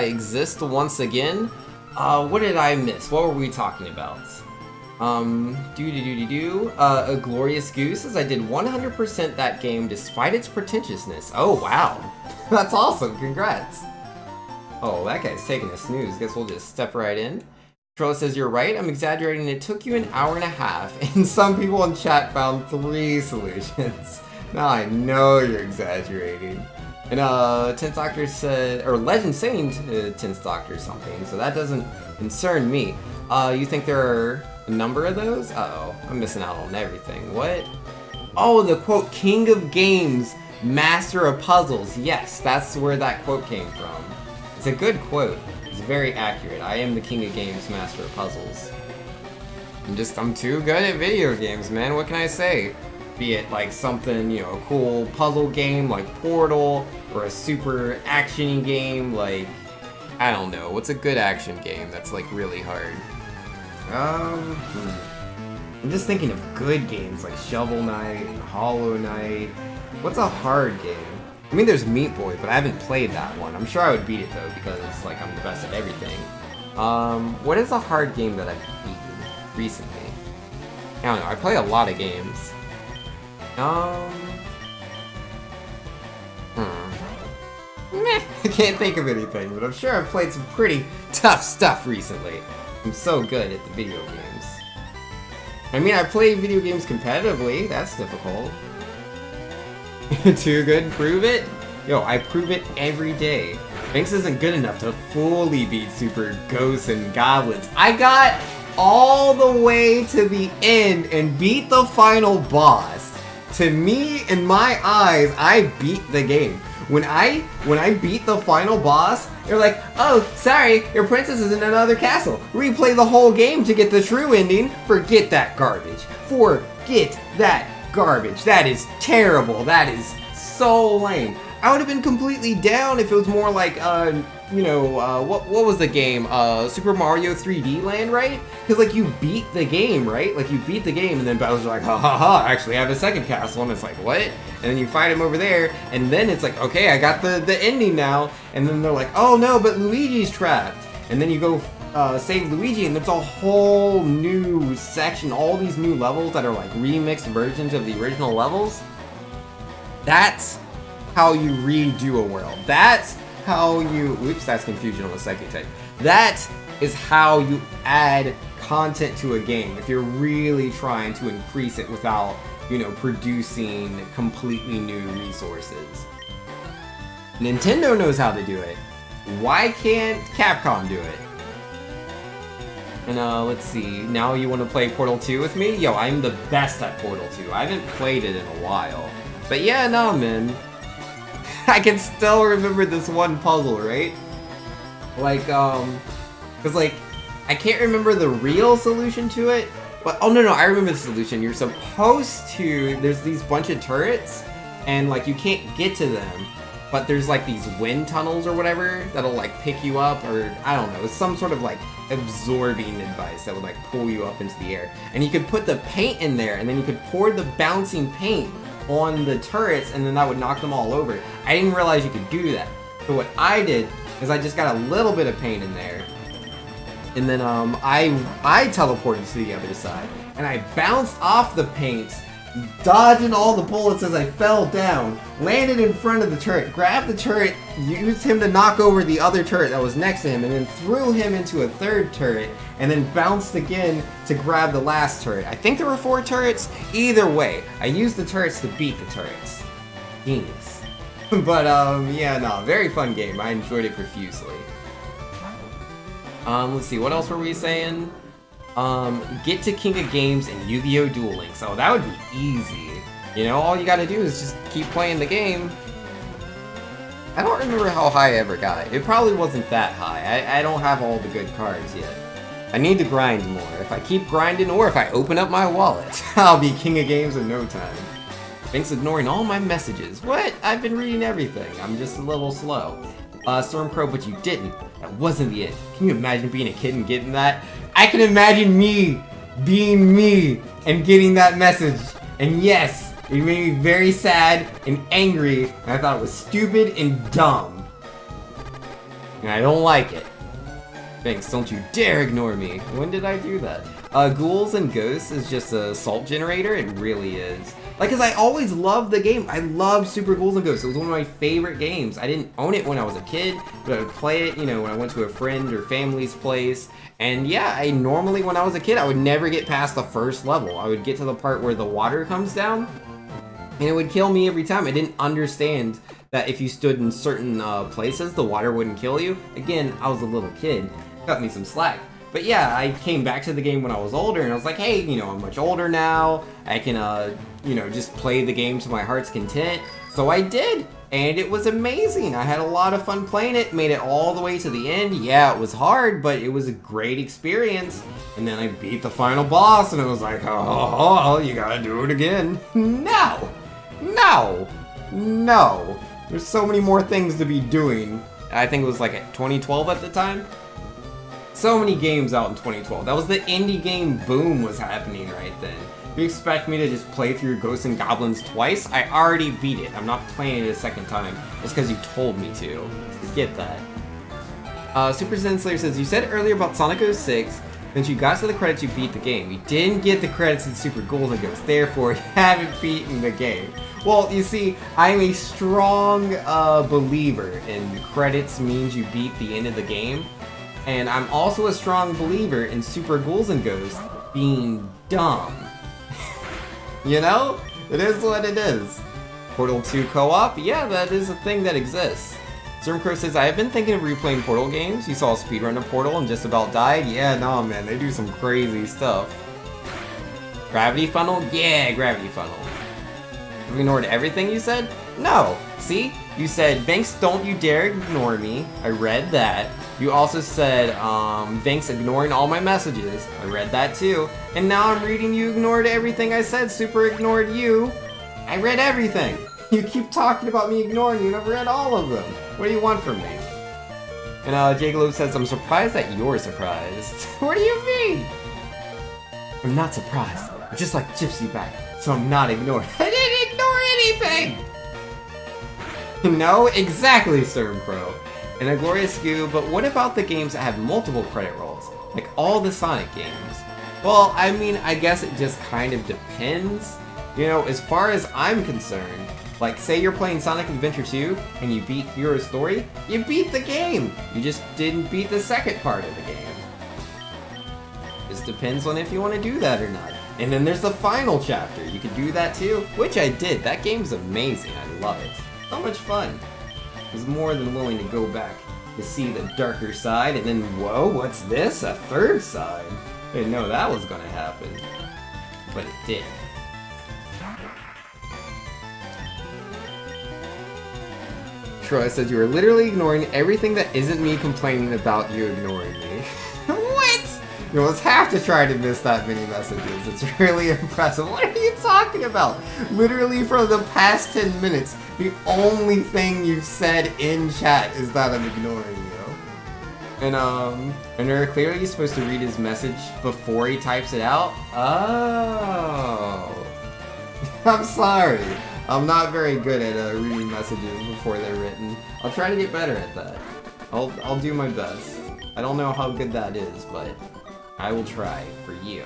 exist once again. What did I miss? What were we talking about? A Glorious Goose says I did 100% that game despite its pretentiousness. Oh, wow. That's awesome. Congrats. Oh, that guy's taking a snooze. Guess we'll just step right in. Troll says, you're right, I'm exaggerating. It took you an hour and a half, and some people in chat found 3 solutions. Now I know you're exaggerating. And, Tenth Doctor said, or Legend saying Tenth Doctor something, so that doesn't concern me. You think there are a number of those? Uh-oh, I'm missing out on everything. What? Oh, the quote, King of Games, Master of Puzzles. Yes, that's where that quote came from. It's a good quote. It's very accurate. I am the King of Games, Master of Puzzles. I'm too good at video games, man. What can I say? Be it like something, you know, a cool puzzle game like Portal, or a super action-y game like, I don't know, what's a good action game that's like really hard? I'm just thinking of good games like Shovel Knight, Hollow Knight. What's a hard game? I mean, there's Meat Boy, but I haven't played that one. I'm sure I would beat it though, because it's like I'm the best at everything. What is a hard game that I've beaten recently? I don't know, I play a lot of games. I can't think of anything, but I'm sure I've played some pretty tough stuff recently. I'm so good at the video games. I mean, I play video games competitively, that's difficult. Too good, prove it? Yo, I prove it every day. Banks isn't good enough to fully beat Super Ghosts and Goblins. I got all the way to the end and beat the final boss. To me, in my eyes, I beat the game. When I beat the final boss, they're like, oh, sorry, your princess is in another castle. Replay the whole game to get the true ending. Forget that garbage. Forget that garbage. That is terrible. That is so lame. I would have been completely down if it was more like, what was the game? Super Mario 3D Land, right? Because, like, you beat the game, right? Like, you beat the game, and then Bowser's like, ha ha ha, I actually have a second castle, and it's like, what? And then you fight him over there, and then it's like, okay, I got the ending now, and then they're like, oh no, but Luigi's trapped. And then you go save Luigi, and there's a whole new section, all these new levels that are like remixed versions of the original levels. That's how you redo a world. That's how you, oops, that's confusion on the second take. That is how you add content to a game if you're really trying to increase it without, producing completely new resources. Nintendo knows how to do it. Why can't Capcom do it? And let's see, now you want to play Portal 2 with me? Yo, I'm the best at Portal 2. I haven't played it in a while. But yeah, no, man. I can still remember this one puzzle, right? Like, cause like, I can't remember the real solution to it, but, oh no, I remember the solution. You're supposed to, there's these bunch of turrets, and like, you can't get to them, but there's like these wind tunnels or whatever that'll like pick you up, or I don't know, it's some sort of like absorbing device that would like pull you up into the air. And you could put the paint in there, and then you could pour the bouncing paint on the turrets, and then that would knock them all over. I didn't realize you could do that. So what I did is I just got a little bit of paint in there, and then I teleported to the other side, and I bounced off the paint, dodging all the bullets as I fell down, landed in front of the turret, grabbed the turret, used him to knock over the other turret that was next to him, and then threw him into a third turret, and then bounced again to grab the last turret. I think there were 4 turrets. Either way, I used the turrets to beat the turrets. Genius. But, yeah, no, very fun game. I enjoyed it profusely. Let's see, what else were we saying? Get to King of Games and Yu-Gi-Oh! Duel Links. Oh, that would be easy. All you gotta do is just keep playing the game. I don't remember how high I ever got. It probably wasn't that high. I don't have all the good cards yet. I need to grind more. If I keep grinding, or if I open up my wallet, I'll be King of Games in no time. Thanks for ignoring all my messages. What? I've been reading everything. I'm just a little slow. Stormcrow, but you didn't. That wasn't the end. Can you imagine being a kid and getting that? I can imagine me being me and getting that message. And yes, it made me very sad and angry, and I thought it was stupid and dumb. And I don't like it. Thanks, don't you dare ignore me. When did I do that? Ghouls and Ghosts is just a salt generator. It really is. Like, cause I always loved the game. I loved Super Ghouls and Ghosts. It was one of my favorite games. I didn't own it when I was a kid, but I would play it, you know, when I went to a friend or family's place. And yeah, I normally, when I was a kid, I would never get past the first level. I would get to the part where the water comes down, and it would kill me every time. I didn't understand that if you stood in certain places, the water wouldn't kill you. Again, I was a little kid. Cut me some slack. But yeah, I came back to the game when I was older, and I was like, hey, you know, I'm much older now. I can, you know, just play the game to my heart's content. So I did, and it was amazing. I had a lot of fun playing it, made it all the way to the end. Yeah, it was hard, but it was a great experience. And then I beat the final boss, and it was like, oh, you gotta do it again. No! No! No! There's so many more things to be doing. I think it was like 2012 at the time. So many games out in 2012. That was the indie game boom was happening right then. You expect me to just play through Ghosts and Goblins twice? I already beat it. I'm not playing it a second time. It's because you told me to. Get that. Super Zen Slayer says, you said earlier about Sonic 06, that you got to the credits, you beat the game. You didn't get the credits in Super Ghouls and Ghosts, therefore you haven't beaten the game. Well, you see, I'm a strong believer in credits means you beat the end of the game. And I'm also a strong believer in Super Ghouls and Ghosts being dumb. You know? It is what it is. Portal 2 co-op? Yeah, that is a thing that exists. Zermcrow says, I have been thinking of replaying Portal games. You saw a speedrun of Portal and just about died? Yeah, nah, man, they do some crazy stuff. Gravity Funnel? Yeah, Gravity Funnel. Have you ignored everything you said? No. See? You said, Vanks, don't you dare ignore me. I read that. You also said, Vanks ignoring all my messages. I read that too. And now I'm reading you ignored everything I said. Super ignored you. I read everything. You keep talking about me ignoring you and I've read all of them. What do you want from me? And Jay Globe says, I'm surprised that you're surprised. What do you mean? I'm not surprised. I'm just like Gypsy back, so I'm not ignored. I didn't ignore anything! No, exactly, Sternpro. And a glorious skew, but what about the games that have multiple credit rolls? Like all the Sonic games? Well, I mean, I guess it just kind of depends. You know, as far as I'm concerned, like say you're playing Sonic Adventure 2 and you beat Hero Story, you beat the game! You just didn't beat the second part of the game. Just depends on if you want to do that or not. And then there's the final chapter. You can do that too, which I did. That game's amazing. I love it. So much fun. I was more than willing to go back to see the darker side, and then, whoa, what's this? A third side? I didn't know that was gonna happen. But it did. Troy says, you are literally ignoring everything that isn't me complaining about you ignoring me. What? You almost have to try to miss that many messages. It's really impressive. What are you talking about? Literally for the past 10 minutes, the only thing you've said in chat is that I'm ignoring you. And they're clearly supposed to read his message before he types it out? Oh. I'm sorry. I'm not very good at reading messages before they're written. I'll try to get better at that. I'll do my best. I don't know how good that is, but I will try for you.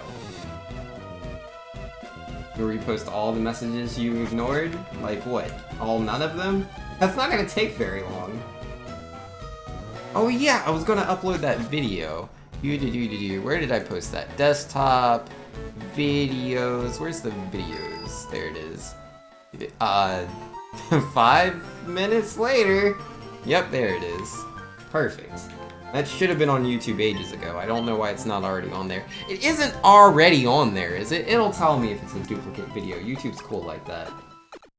You repost all the messages you ignored? Like what? None of them? That's not gonna take very long. Oh yeah, I was gonna upload that video. Where did I post that? Desktop, videos, where's the videos? There it is. 5 minutes later. Yep, there it is. Perfect. That should have been on YouTube ages ago. I don't know why it's not already on there. It isn't already on there, is it? It'll tell me if it's a duplicate video. YouTube's cool like that.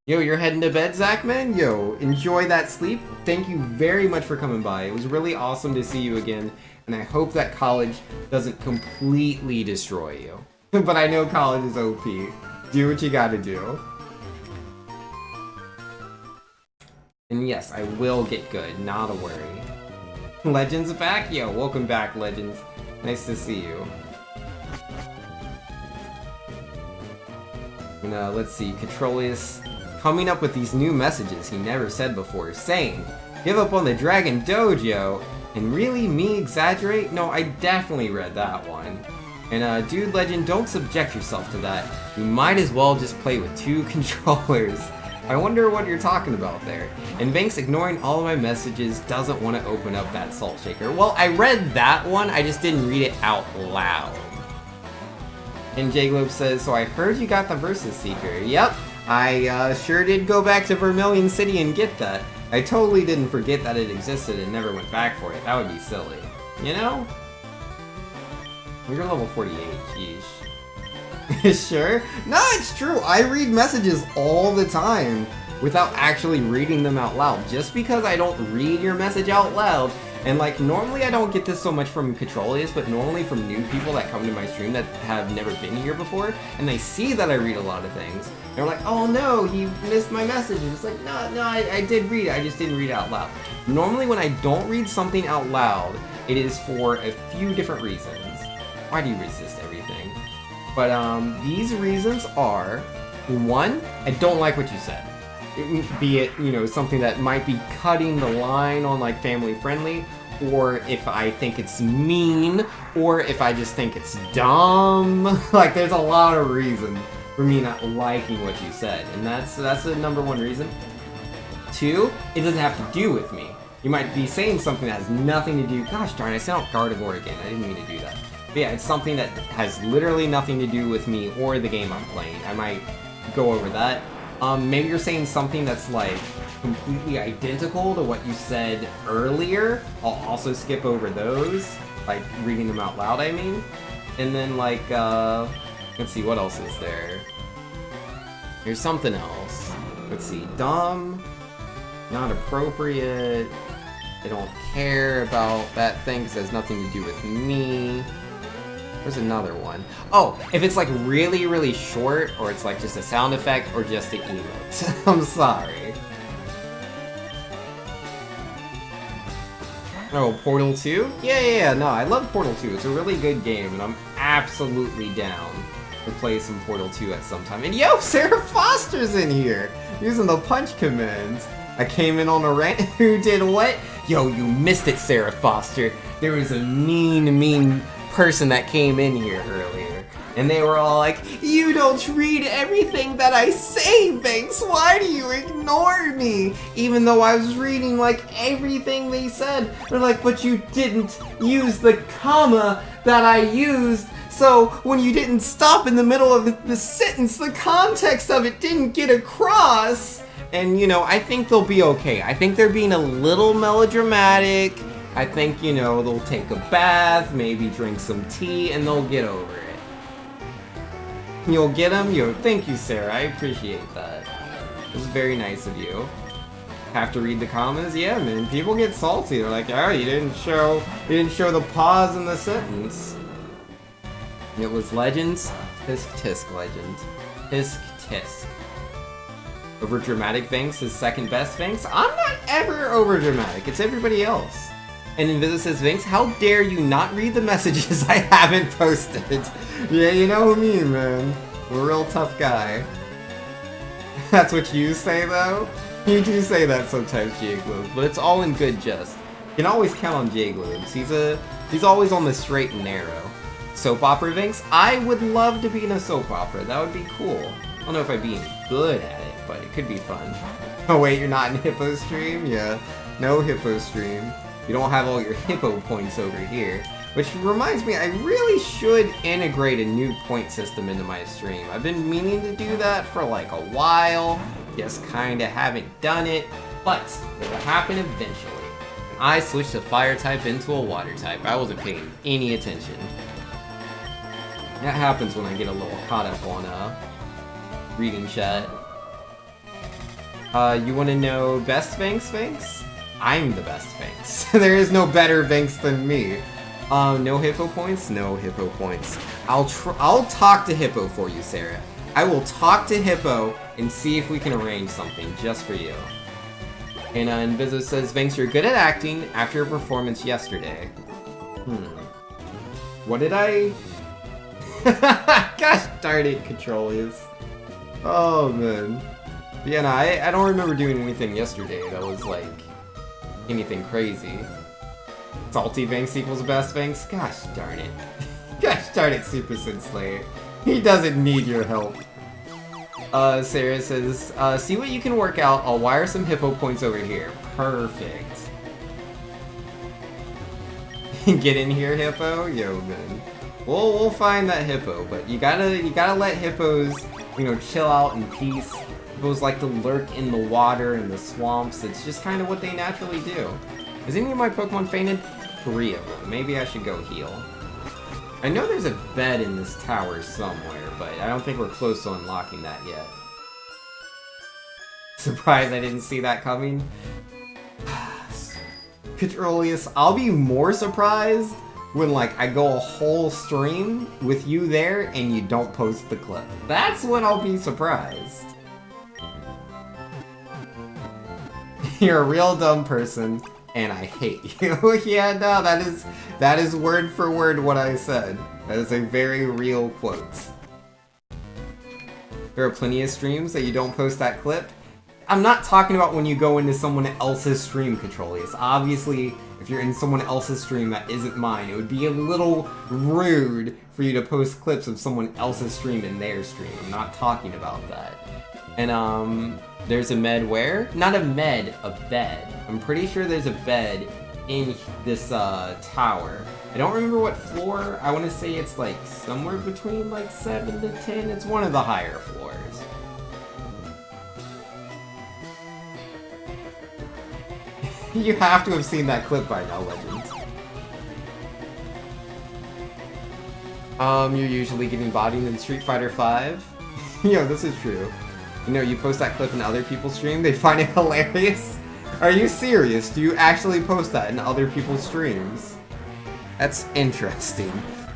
Yo, you're heading to bed, Zachman? Yo, enjoy that sleep. Thank you very much for coming by. It was really awesome to see you again, and I hope that college doesn't completely destroy you. But I know college is OP. Do what you gotta do. And yes, I will get good, not a worry. Legends back? Yo, welcome back, Legends. Nice to see you. And let's see, Controlius coming up with these new messages he never said before, saying, give up on the Dragon Dojo And really, me exaggerate? No, I definitely read that one. And Dude Legend, don't subject yourself to that. You might as well just play with 2 controllers. I wonder what you're talking about there. And Vinx, ignoring all of my messages, doesn't want to open up that salt shaker. Well, I read that one, I just didn't read it out loud. And J-Globe says, so I heard you got the Versus Seeker. Yep, I sure did go back to Vermilion City and get that. I totally didn't forget that it existed and never went back for it. That would be silly. You know? You're level 48, jeez. Sure? No, it's true. I read messages all the time without actually reading them out loud. Just because I don't read your message out loud, and like normally I don't get this so much from Controlius, but normally from new people that come to my stream that have never been here before, and they see that I read a lot of things. They're like, oh no, you missed my message. And it's like, no, I did read it. I just didn't read it out loud. Normally when I don't read something out loud, it is for a few different reasons. Why do you resist everything? But these reasons are, 1, I don't like what you said. Be it, you know, something that might be cutting the line on like family friendly, or if I think it's mean, or if I just think it's dumb. Like there's a lot of reasons for me not liking what you said, and that's the number 1 reason. 2, it doesn't have to do with me. You might be saying something that has nothing to do. Gosh darn, I sound Gardevoir again. I didn't mean to do that. But yeah, it's something that has literally nothing to do with me or the game I'm playing. I might go over that. Maybe you're saying something that's like completely identical to what you said earlier. I'll also skip over those, like reading them out loud, I mean. And then like, let's see, what else is there? There's something else. Let's see, dumb, not appropriate, I don't care about that thing because it has nothing to do with me. There's another one. Oh, if it's like really, really short, or it's like just a sound effect, or just an emote. I'm sorry. Oh, Portal 2? Yeah, no, I love Portal 2. It's a really good game, and I'm absolutely down to play some Portal 2 at some time. And yo, Sarah Foster's in here, using the punch commands. I came in on a rant. Who did what? Yo, you missed it, Sarah Foster. There was a mean person that came in here earlier, and they were all like, you don't read everything that I say, Vinx. Why do you ignore me? Even though I was reading like everything they said. They're like, but you didn't use the comma that I used. So when you didn't stop in the middle of the sentence, the context of it didn't get across. And, you know, I think they'll be okay. I think they're being a little melodramatic. I think, you know, they'll take a bath, maybe drink some tea, and they'll get over it. You'll get them? Yo, thank you, Sarah. I appreciate that. It was very nice of you. Have to read the comments? Yeah, man. People get salty. They're like, oh, you didn't show the pause in the sentence. It was Legends. Tisk Legend. Tisk. Over dramatic Vinx is second best Vinx? I'm not ever over dramatic. It's everybody else. And Invisa says, Vinx, how dare you not read the messages I haven't posted? Yeah, you know me, man. I'm a real tough guy. That's what you say, though? You do say that sometimes, J-Globes, but it's all in good jest. You can always count on J-Globes. He's always on the straight and narrow. Soap opera Vinx? I would love to be in a soap opera. That would be cool. I don't know if I'd be good at it, but it could be fun. Oh wait, you're not in Hippo Stream? Yeah, no Hippo Stream. You don't have all your Hippo points over here. Which reminds me, I really should integrate a new point system into my stream. I've been meaning to do that for like a while, just kinda haven't done it, but it will happen eventually. And I switched a fire type into a water type. I wasn't paying any attention. That happens when I get a little caught up on reading chat. You wanna know best Vinx? I'm the best Vinx. There is no better Vinx than me. No Hippo points? No Hippo points. I'll talk to Hippo for you, Sarah. I will talk to Hippo and see if we can arrange something just for you. And Inviso says, Vinx, you're good at acting after your performance yesterday. What did I... Gosh darn it, Controlius. Oh, man. Yeah, no, I don't remember doing anything yesterday that was, like, anything crazy. Salty Banks equals best Banks? Gosh darn it. Gosh darn it, Super Sensei. He doesn't need your help. Sarah says, see what you can work out. I'll wire some hippo points over here. Perfect. Get in here, hippo? Yo, man. We'll find that hippo, but you gotta let hippos, you know, chill out in peace. Hippos like to lurk in the water and the swamps. It's just kind of what they naturally do. Has any of my Pokemon fainted? 3 of them. Maybe I should go heal. I know there's a bed in this tower somewhere, but I don't think we're close to unlocking that yet. Surprised I didn't see that coming. Petroleus, I'll be more surprised when, like, I go a whole stream with you there and you don't post the clip. That's when I'll be surprised. You're a real dumb person, and I hate you. Yeah, no, that is word for word what I said. That is a very real quote. There are plenty of streams that you don't post that clip. I'm not talking about when you go into someone else's stream, Controlius. Obviously, if you're in someone else's stream that isn't mine, it would be a little rude for you to post clips of someone else's stream in their stream. I'm not talking about that. And, there's a med where? Not a med, a bed. I'm pretty sure there's a bed in this, tower. I don't remember what floor. I want to say it's, like, somewhere between, like, 7 to 10. It's one of the higher floors. You have to have seen that clip by now, Legends. You're usually getting bodied in Street Fighter V? Yo, this is true. You know, you post that clip in other people's stream, they find it hilarious. Are you serious? Do you actually post that in other people's streams? That's interesting.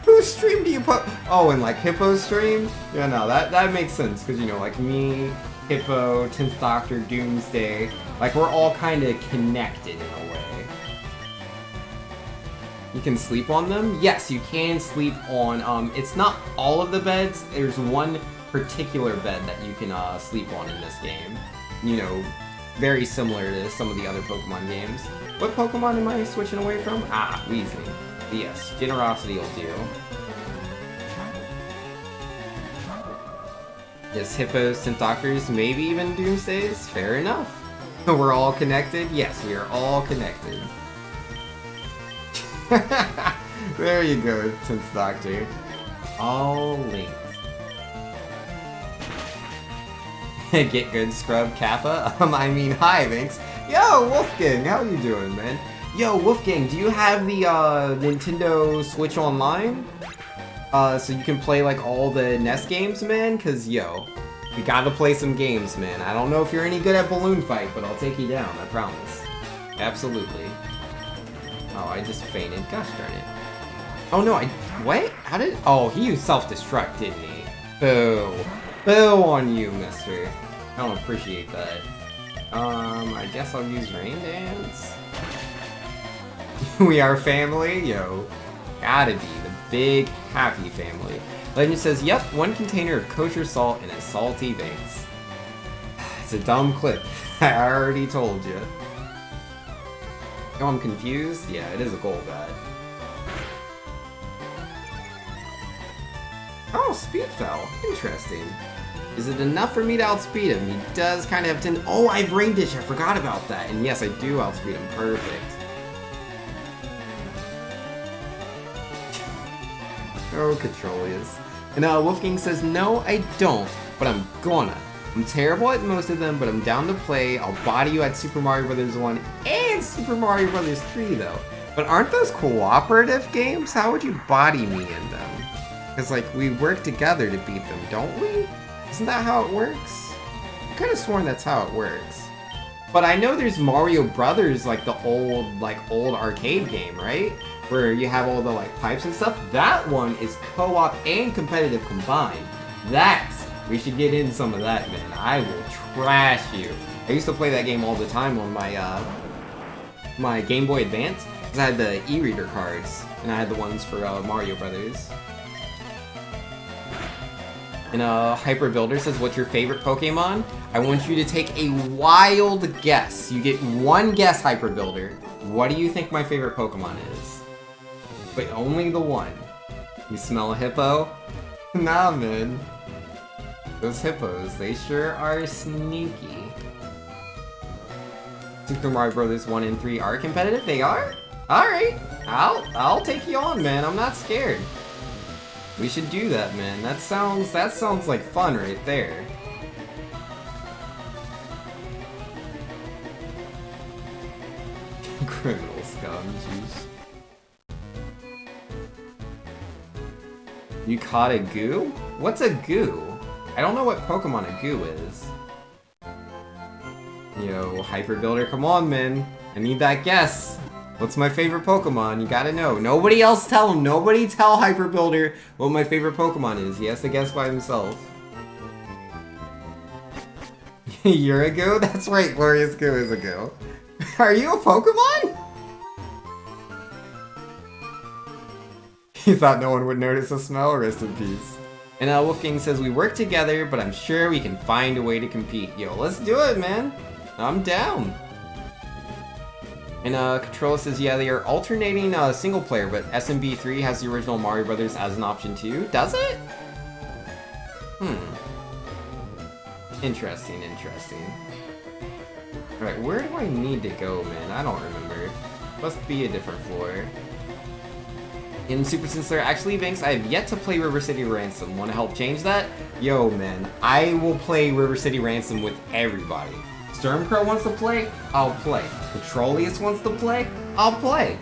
Whose stream do you put? Oh, in like Hippo's stream? Yeah, no, that makes sense, because, you know, like me, Hippo, 10th Doctor, Doomsday, like, we're all kind of connected in a way. You can sleep on them? Yes, you can sleep on, it's not all of the beds. There's one particular bed that you can sleep on in this game. You know, very similar to some of the other Pokemon games. What Pokemon am I switching away from? Ah, Weezing. But yes, Generosity will do. Yes, Hippos, 10th Doctors, maybe even Doomsdays? Fair enough. We're all connected? Yes, we are all connected. There you go, 10th Doctor. All linked. Get good, Scrub Kappa? I mean, hi, thanks. Yo, Wolfgang, how you doing, man? Yo, Wolfgang, do you have the Nintendo Switch Online? So you can play, like, all the NES games, man? Cause, yo, we gotta play some games, man. I don't know if you're any good at Balloon Fight, but I'll take you down, I promise. Absolutely. Oh, I just fainted. Gosh darn it. Oh, no, what? How did... Oh, he used self-destruct, didn't he? Boo. Boo on you, mister. I don't appreciate that. I guess I'll use Rain Dance. We are family? Yo. Gotta be the big, happy family. Legend says, yep, 1 container of kosher salt and a salty Banks. It's a dumb clip. I already told you. Oh, I'm confused? Yeah, it is a gold bat. Oh, Speed fell. Interesting. Is it enough for me to outspeed him? He does kind of have 10... Oh, I have Rain Dish. I forgot about that. And yes, I do outspeed him. Perfect. Oh, Controlius. And Wolfgang says, no, I don't, but I'm gonna. I'm terrible at most of them, but I'm down to play. I'll body you at Super Mario Bros. 1 and Super Mario Bros. 3, though. But aren't those cooperative games? How would you body me in them? Because, like, we work together to beat them, don't we? Isn't that how it works? I could have sworn that's how it works. But I know there's Mario Brothers, like the old arcade game, right? Where you have all the, like, pipes and stuff. That one is co-op and competitive combined. We should get in some of that, man. I will trash you. I used to play that game all the time on my, my Game Boy Advance. Because I had the e-reader cards, and I had the ones for, Mario Brothers. And Hyper Builder says, what's your favorite Pokemon? I want you to take a wild guess. You get one guess, Hyper Builder. What do you think my favorite Pokemon is? But only the one. You smell a hippo? Nah, man. Those hippos, they sure are sneaky. Super Mario Bros. 1 and 3 are competitive? They are? Alright. I'll take you on, man. I'm not scared. We should do that, man. That sounds like fun right there. Criminal scum, jeez. You caught a goo? What's a goo? I don't know what Pokemon a goo is. Yo, Hyper Builder, come on, man. I need that guess. What's my favorite Pokemon? You gotta know. Nobody else tell him. Nobody tell Hyper Builder what my favorite Pokemon is. He has to guess by himself. You're a goo? That's right, Glorious Goo is a goo. Are you a Pokemon? He thought no one would notice the smell. Rest in peace. And Wolfgang says, we work together, but I'm sure we can find a way to compete. Yo, let's do it, man. I'm down. And Controller says, yeah, they are alternating single player, but SMB3 has the original Mario Brothers as an option too. Does it? Interesting, interesting. Alright, where do I need to go, man? I don't remember. Must be a different floor. In Super Sinclair, actually, Banks, I have yet to play River City Ransom. Want to help change that? Yo, man, I will play River City Ransom with everybody. Stormcrow wants to play? I'll play. Petroleus wants to play? I'll play.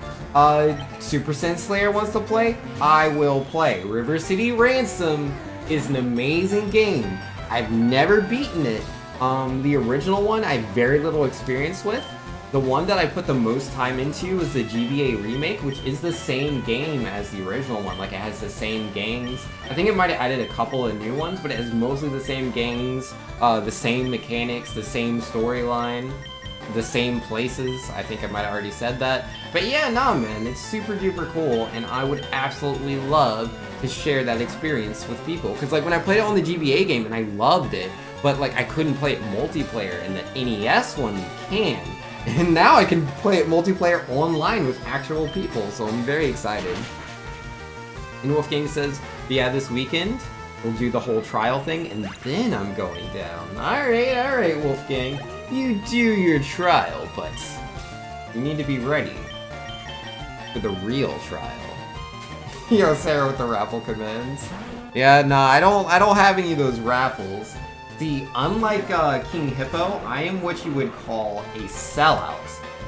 Super Slayer wants to play? I will play. River City Ransom is an amazing game. I've never beaten it. The original one I have very little experience with. The one that I put the most time into is the GBA remake, which is the same game as the original one. Like, it has the same gangs. I think it might have added a couple of new ones, but it has mostly the same gangs, the same mechanics, the same storyline, the same places. I think I might have already said that. But yeah, nah, man, it's super duper cool, and I would absolutely love to share that experience with people. Because, like, when I played it on the GBA game, and I loved it, but, like, I couldn't play it multiplayer, and the NES one you can. And now I can play it multiplayer online with actual people, so I'm very excited. And Wolfgang says, yeah, this weekend, we'll do the whole trial thing, and then I'm going down. Alright, Wolfgang. You do your trial, but you need to be ready for the real trial. Yo, Sarah with the raffle commands. Yeah, nah, I don't have any of those raffles. See, unlike King Hippo, I am what you would call a sellout.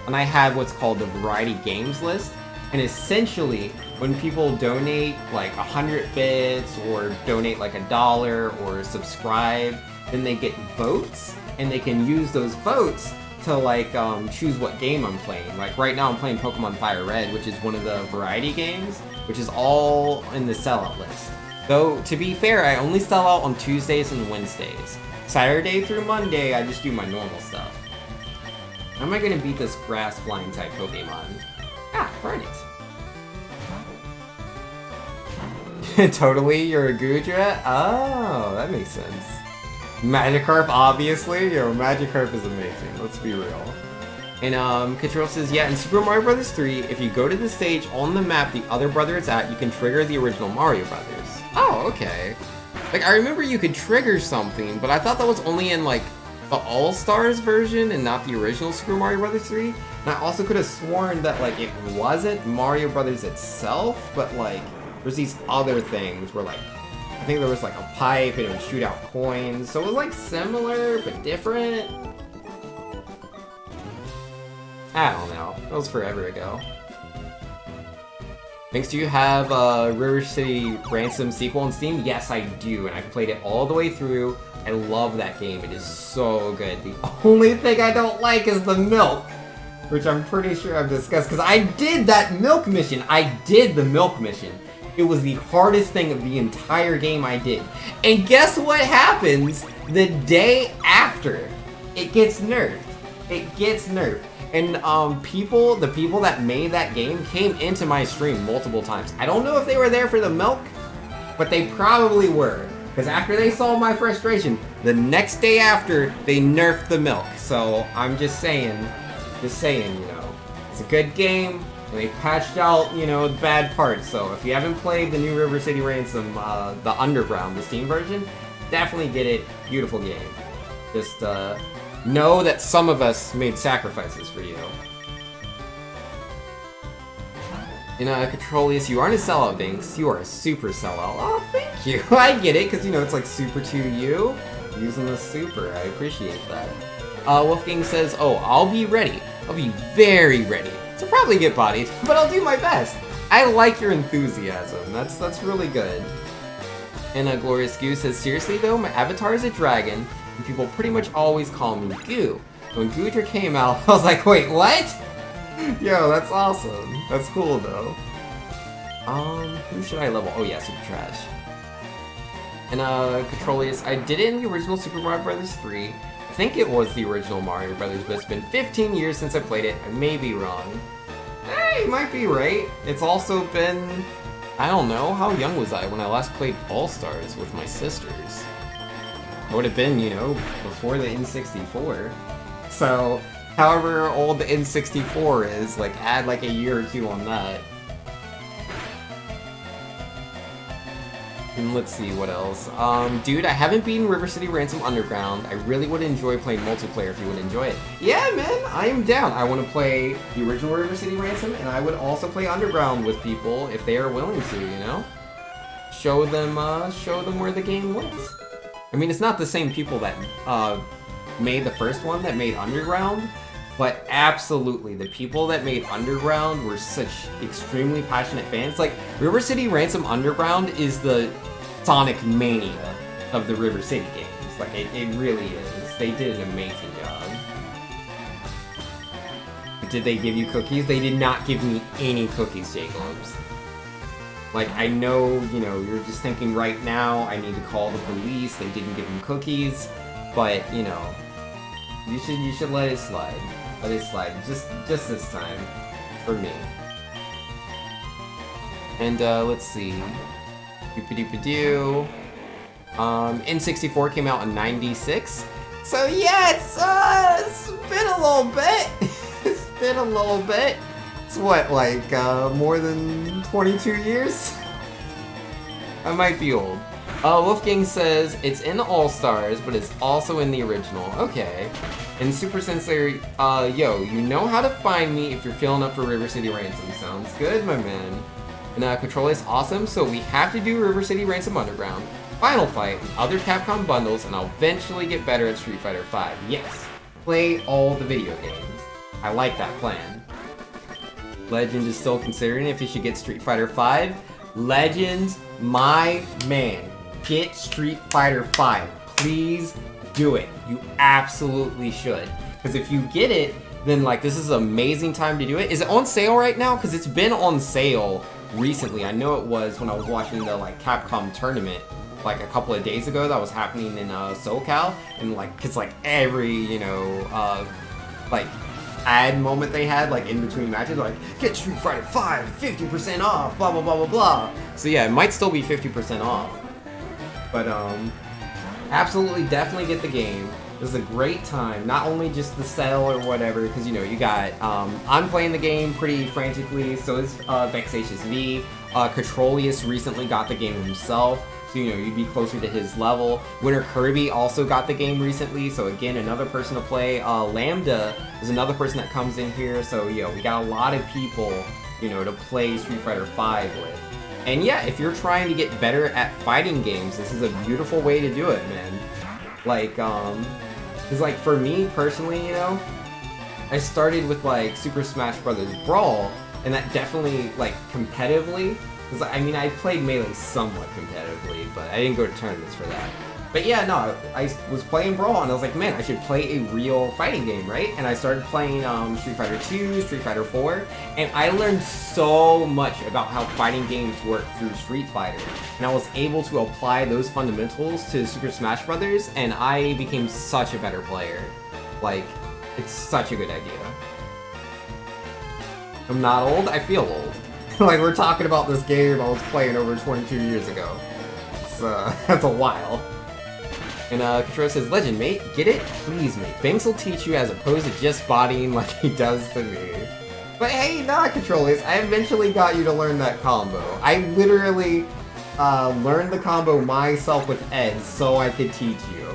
And I have what's called the Variety Games list. And essentially, when people donate like 100 bits, or donate like $1, or subscribe, then they get votes, and they can use those votes to like choose what game I'm playing. Like right now I'm playing Pokemon Fire Red, which is one of the variety games, which is all in the sellout list. Though, to be fair, I only sell out on Tuesdays and Wednesdays. Saturday through Monday, I just do my normal stuff. How am I gonna beat this grass flying type Pokemon? Ah, burn it. Totally, you're a Gudra? Oh, that makes sense. Magikarp, obviously. Yo, Magikarp is amazing, let's be real. And Control says, yeah, in Super Mario Bros. 3, if you go to the stage on the map the other brother is at, you can trigger the original Mario Brothers. Oh, okay. Like, I remember you could trigger something, but I thought that was only in, like, the All-Stars version and not the original Super Mario Bros. 3. And I also could have sworn that, like, it wasn't Mario Brothers itself, but, like, there's these other things where, like, I think there was, like, a pipe and it would shoot out coins. So it was, like, similar, but different. I don't know. That was forever ago. Thanks, do you have River City Ransom sequel on Steam? Yes, I do, and I've played it all the way through. I love that game. It is so good. The only thing I don't like is the milk, which I'm pretty sure I've discussed, because I did that milk mission. I did the milk mission. It was the hardest thing of the entire game I did. And guess what happens the day after? It gets nerfed. It gets nerfed. And the people that made that game came into my stream multiple times. I don't know if they were there for the milk, but they probably were. Because after they saw my frustration, the next day after, they nerfed the milk. So I'm just saying, you know, it's a good game, and they patched out, you know, the bad parts. So if you haven't played the new River City Ransom, the Underground, the Steam version, definitely get it. Beautiful game. Just know that some of us made sacrifices for you. In Controlius, you aren't a sellout, Binks. You are a super sellout. Oh, thank you. I get it, because, you know, it's like super to you. Using the super. I appreciate that. Wolfgang says, oh, I'll be ready. I'll be very ready. So probably get bodied, but I'll do my best. I like your enthusiasm. That's really good. And Glorious Goo says, seriously though, my avatar is a dragon, and people pretty much always call me Goo. When Goodra came out, I was like, wait, what? Yo, that's awesome. That's cool though. Who should I level? Oh yeah, Super Trash. And Controlius, I did it in the original Super Mario Bros. 3. I think it was the original Mario Brothers, but it's been 15 years since I played it. I may be wrong. Hey, you might be right. It's also been, I don't know, how young was I when I last played All-Stars with my sisters? It would have been, you know, before the N64. So, however old the N64 is, like, add like a year or two on that. And let's see, what else? Dude, I haven't beaten River City Ransom Underground. I really would enjoy playing multiplayer if you would enjoy it. Yeah, man, I am down. I want to play the original River City Ransom, and I would also play Underground with people if they are willing to, you know? Show them where the game was. I mean, it's not the same people that, made the first one that made Underground, but absolutely, the people that made Underground were such extremely passionate fans. Like, River City Ransom Underground is the Sonic Mania of the River City games. Like, it really is. They did an amazing job. Did they give you cookies? They did not give me any cookies, Jacobs. Like, I know, you know, you're just thinking right now, I need to call the police, they didn't give them cookies, but, you know, you should let it slide. Let it slide, just this time, for me. And, let's see. Doop-a-doop-a-doo. N64 came out in '96. So yeah, it's been a little bit. It's been a little bit. It's what, like, more than 22 years? I might be old. Wolfgang says, it's in All-Stars, but it's also in the original. Okay. And Super Sensei, yo, you know how to find me if you're feeling up for River City Ransom. Sounds good, my man. And Control is awesome, so we have to do River City Ransom Underground, Final Fight, and other Capcom bundles, and I'll eventually get better at Street Fighter V. Yes. Play all the video games. I like that plan. Legend is still considering if he should get Street Fighter V. Legend, my man. Get Street Fighter V. Please do it. You absolutely should. Because if you get it, then like this is an amazing time to do it. Is it on sale right now? Because it's been on sale recently. I know it was when I was watching the like Capcom tournament like a couple of days ago that was happening in SoCal. And like, cause like every, you know, like ad moment they had like in between matches, like get Street Fighter V, 50% off, blah, blah, blah, blah, blah. So yeah, it might still be 50% off. But absolutely definitely get the game. This is a great time, not only just the sale or whatever, because you know, you got, I'm playing the game pretty frantically, so is Vexatious V. Controlius recently got the game himself, so you know, you'd be closer to his level. Winter Kirby also got the game recently, so again, another person to play. Lambda is another person that comes in here, so you know, we got a lot of people, you know, to play Street Fighter V with. And yeah, if you're trying to get better at fighting games, this is a beautiful way to do it, man. Like, cause like for me personally, you know, I started with like Super Smash Bros. Brawl, and that definitely, like, competitively, cause I mean, I played Melee somewhat competitively, but I didn't go to tournaments for that. But yeah, no, I was playing Brawl, and I was like, man, I should play a real fighting game, right? And I started playing Street Fighter 2, Street Fighter 4, and I learned so much about how fighting games work through Street Fighter. And I was able to apply those fundamentals to Super Smash Bros., and I became such a better player. Like, it's such a good idea. I'm not old, I feel old. Like, we're talking about this game I was playing over 22 years ago. It's, that's a while. And Control says, Legend, mate, get it? Please, mate. Banks will teach you as opposed to just bodying like he does to me. But hey, not controllers, I eventually got you to learn that combo. I literally learned the combo myself with Ed so I could teach you.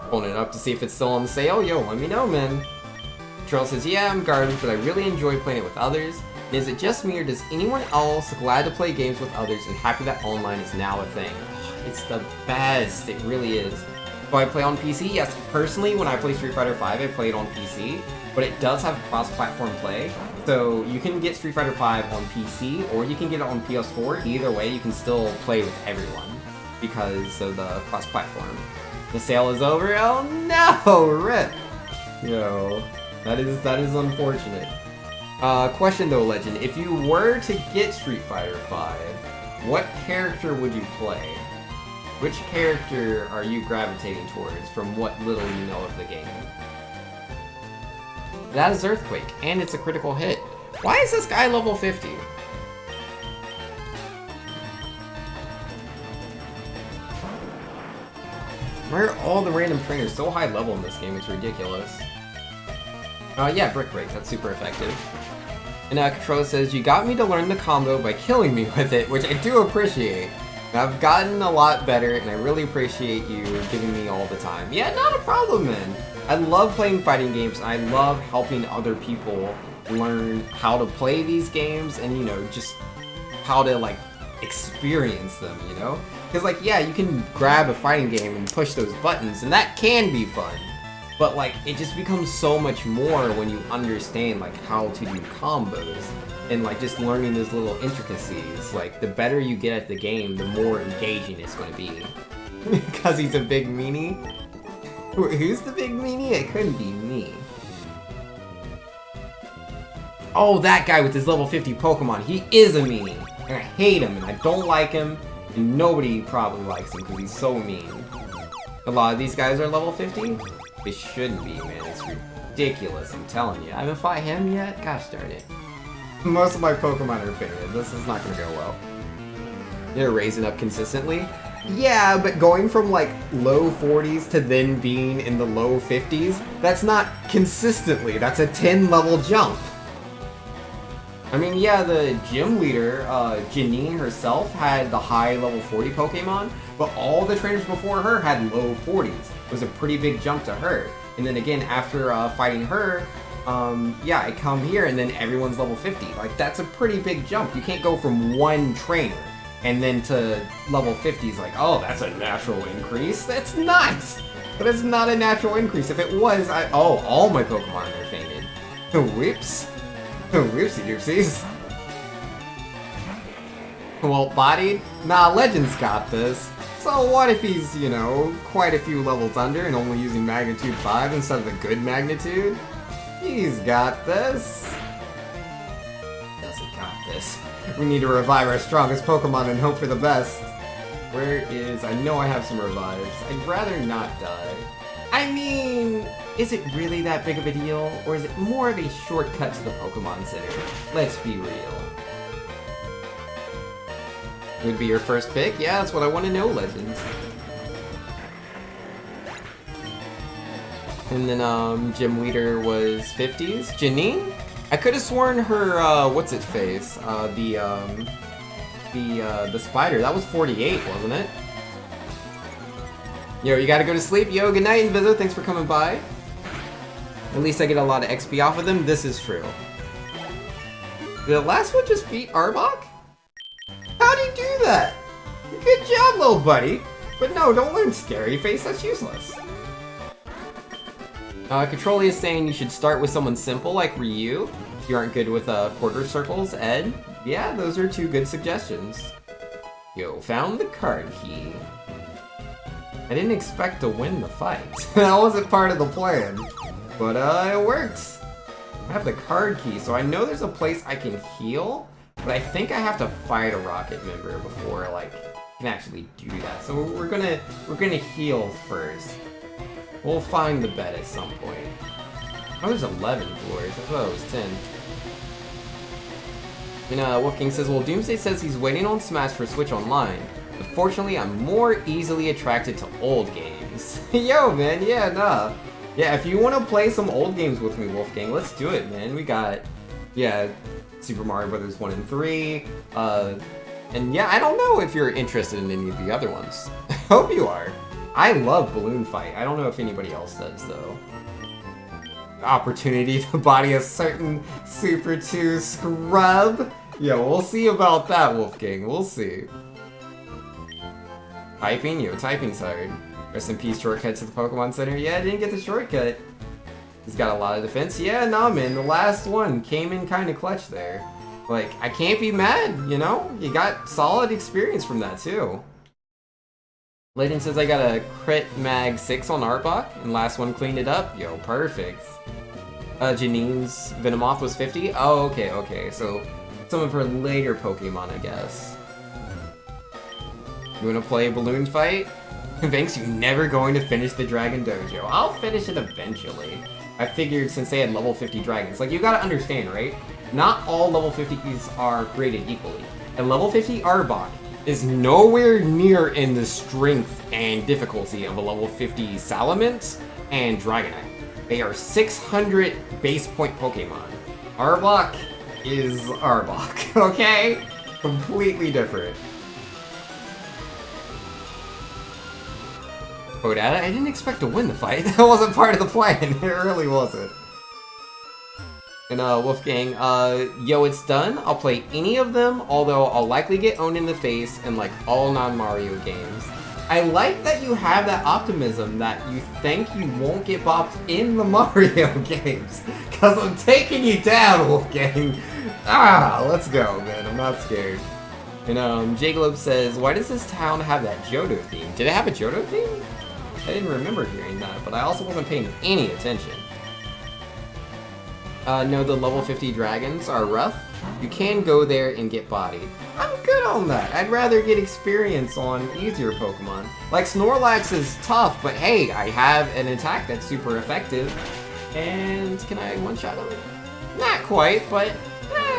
Pulling it up to see if it's still on sale. Yo, let me know, man. Troll says, yeah, I'm garbage, but I really enjoy playing it with others. And is it just me, or does anyone else glad to play games with others and happy that online is now a thing? Oh, it's the best, it really is. Do I play on PC? Yes, personally, when I play Street Fighter V, I play it on PC, but it does have cross-platform play. So you can get Street Fighter V on PC, or you can get it on PS4. Either way, you can still play with everyone because of the cross-platform. The sale is over? Oh no, rip! Yo, that is unfortunate. Question though, Legend, if you were to get Street Fighter V, what character would you play? Which character are you gravitating towards from what little you know of the game? That is Earthquake, and it's a critical hit. Why is this guy level 50? Why are all the random trainers so high level in this game? It's ridiculous. Yeah, Brick Break, that's super effective. And Controller says, you got me to learn the combo by killing me with it, which I do appreciate. I've gotten a lot better, and I really appreciate you giving me all the time. Yeah, not a problem, man. I love playing fighting games, and I love helping other people learn how to play these games and, you know, just how to, like, experience them, you know? Because, like, yeah, you can grab a fighting game and push those buttons, and that can be fun. But, like, it just becomes so much more when you understand, like, how to do combos. And, like, just learning those little intricacies. Like, the better you get at the game, the more engaging it's going to be. Because he's a big meanie? Who's the big meanie? It couldn't be me. Oh, that guy with his level 50 Pokemon. He is a meanie. And I hate him, and I don't like him. And nobody probably likes him because he's so mean. A lot of these guys are level 50? They shouldn't be, man. It's ridiculous, I'm telling you. I haven't fought him yet? Gosh darn it. Most of my Pokemon are faded. This is not gonna go well. They're raising up consistently. Yeah, but going from like low 40s to then being in the low 50s, that's not consistently. That's a 10 level jump. I mean, yeah, the gym leader, Janine herself, had the high level 40 Pokemon, but all the trainers before her had low 40s. It was a pretty big jump to her. And then again, after fighting her, yeah, I come here and then everyone's level 50. Like, that's a pretty big jump. You can't go from one trainer and then to level 50 is like, oh, that's a natural increase. That's not! That is not a natural increase. If it was, oh, all my Pokemon are fainted. Whoops. Whoopsie doopsies. Well, bodied? Nah, Legend's got this. So what if he's, you know, quite a few levels under and only using Magnitude 5 instead of the good Magnitude? He's got this. Doesn't got this. We need to revive our strongest Pokemon and hope for the best. Where is... I know I have some revives. I'd rather not die. I mean... Is it really that big of a deal? Or is it more of a shortcut to the Pokemon Center? Let's be real. Would be your first pick? Yeah, that's what I want to know, Legends. And then, gym leader was 50s. Janine? I could have sworn her, what's its face? The spider. That was 48, wasn't it? Yo, you gotta go to sleep. Yo, good night, Inviso. Thanks for coming by. At least I get a lot of XP off of them. This is true. Did the last one just beat Arbok? How'd he do that? Good job, little buddy. But no, don't learn Scary Face. That's useless. Controlly is saying you should start with someone simple like Ryu. You aren't good with quarter circles, Ed. Yeah, those are two good suggestions. Yo, found the card key. I didn't expect to win the fight. That wasn't part of the plan. But it works. I have the card key, so I know there's a place I can heal, but I think I have to fight a Rocket member before like I can actually do that. So we're gonna heal first. We'll find the bed at some point. Oh, there's 11 floors. I thought it was 10. And Wolfgang says, well, Doomsday says he's waiting on Smash for Switch Online. But fortunately, I'm more easily attracted to old games. Yo, man, yeah, nah. Yeah, if you want to play some old games with me, Wolfgang, let's do it, man. We got, yeah, Super Mario Brothers 1 and 3, and yeah, I don't know if you're interested in any of the other ones. I hope you are. I love Balloon Fight. I don't know if anybody else does, though. Opportunity to body a certain Super 2 scrub? Yeah, we'll see about that, Wolfgang. We'll see. Typing? Yo, typing's hard. Rest in peace, shortcut to the Pokemon Center. Yeah, I didn't get the shortcut. He's got a lot of defense. Yeah, nah, man, the last one came in kind of clutch there. Like, I can't be mad, you know? You got solid experience from that, too. Legend says I got a crit mag 6 on Arbok, and last one cleaned it up. Yo, perfect. Janine's Venomoth was 50? Oh, okay. So, some of her later Pokemon, I guess. You wanna play Balloon Fight? Vince, you're never going to finish the Dragon Dojo. I'll finish it eventually. I figured since they had level 50 dragons. Like, you gotta understand, right? Not all level 50s are created equally. And level 50 Arbok is nowhere near in the strength and difficulty of a level 50 Salamence and Dragonite. They are 600 base point Pokemon. Arbok is Arbok, okay? Completely different. Odata, I didn't expect to win the fight. That wasn't part of the plan. It really wasn't. And Wolfgang, yo, it's done. I'll play any of them, although I'll likely get owned in the face in like all non-Mario games. I like that you have that optimism that you think you won't get bopped in the Mario games. Cause I'm taking you down, Wolfgang. Ah, let's go, man. I'm not scared. And J Globe says, why does this town have that Johto theme? Did it have a Johto theme? I didn't remember hearing that, but I also wasn't paying any attention. No, the level 50 dragons are rough. You can go there and get bodied. I'm good on that. I'd rather get experience on easier Pokemon. Like, Snorlax is tough, but hey, I have an attack that's super effective. And can I one-shot him? Not quite, but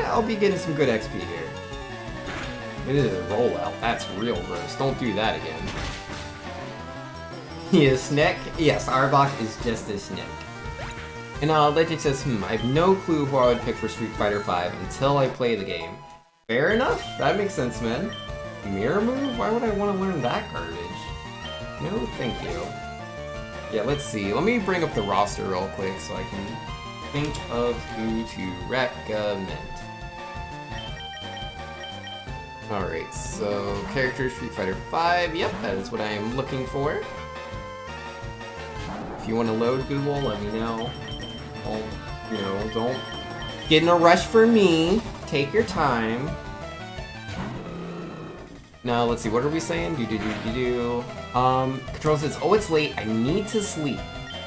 I'll be getting some good XP here. It is a rollout. That's real gross. Don't do that again. He is Snick? Yes, Arbok is just a Snick. And Legend says, I have no clue who I would pick for Street Fighter V until I play the game. Fair enough. That makes sense, man. Mirror move? Why would I want to learn that garbage? No, thank you. Yeah, let's see. Let me bring up the roster real quick so I can think of who to recommend. Alright, so character Street Fighter V. Yep, that is what I am looking for. If you want to load Google, let me know. Don't get in a rush for me. Take your time. Now, let's see, what are we saying? Control says, oh, it's late. I need to sleep.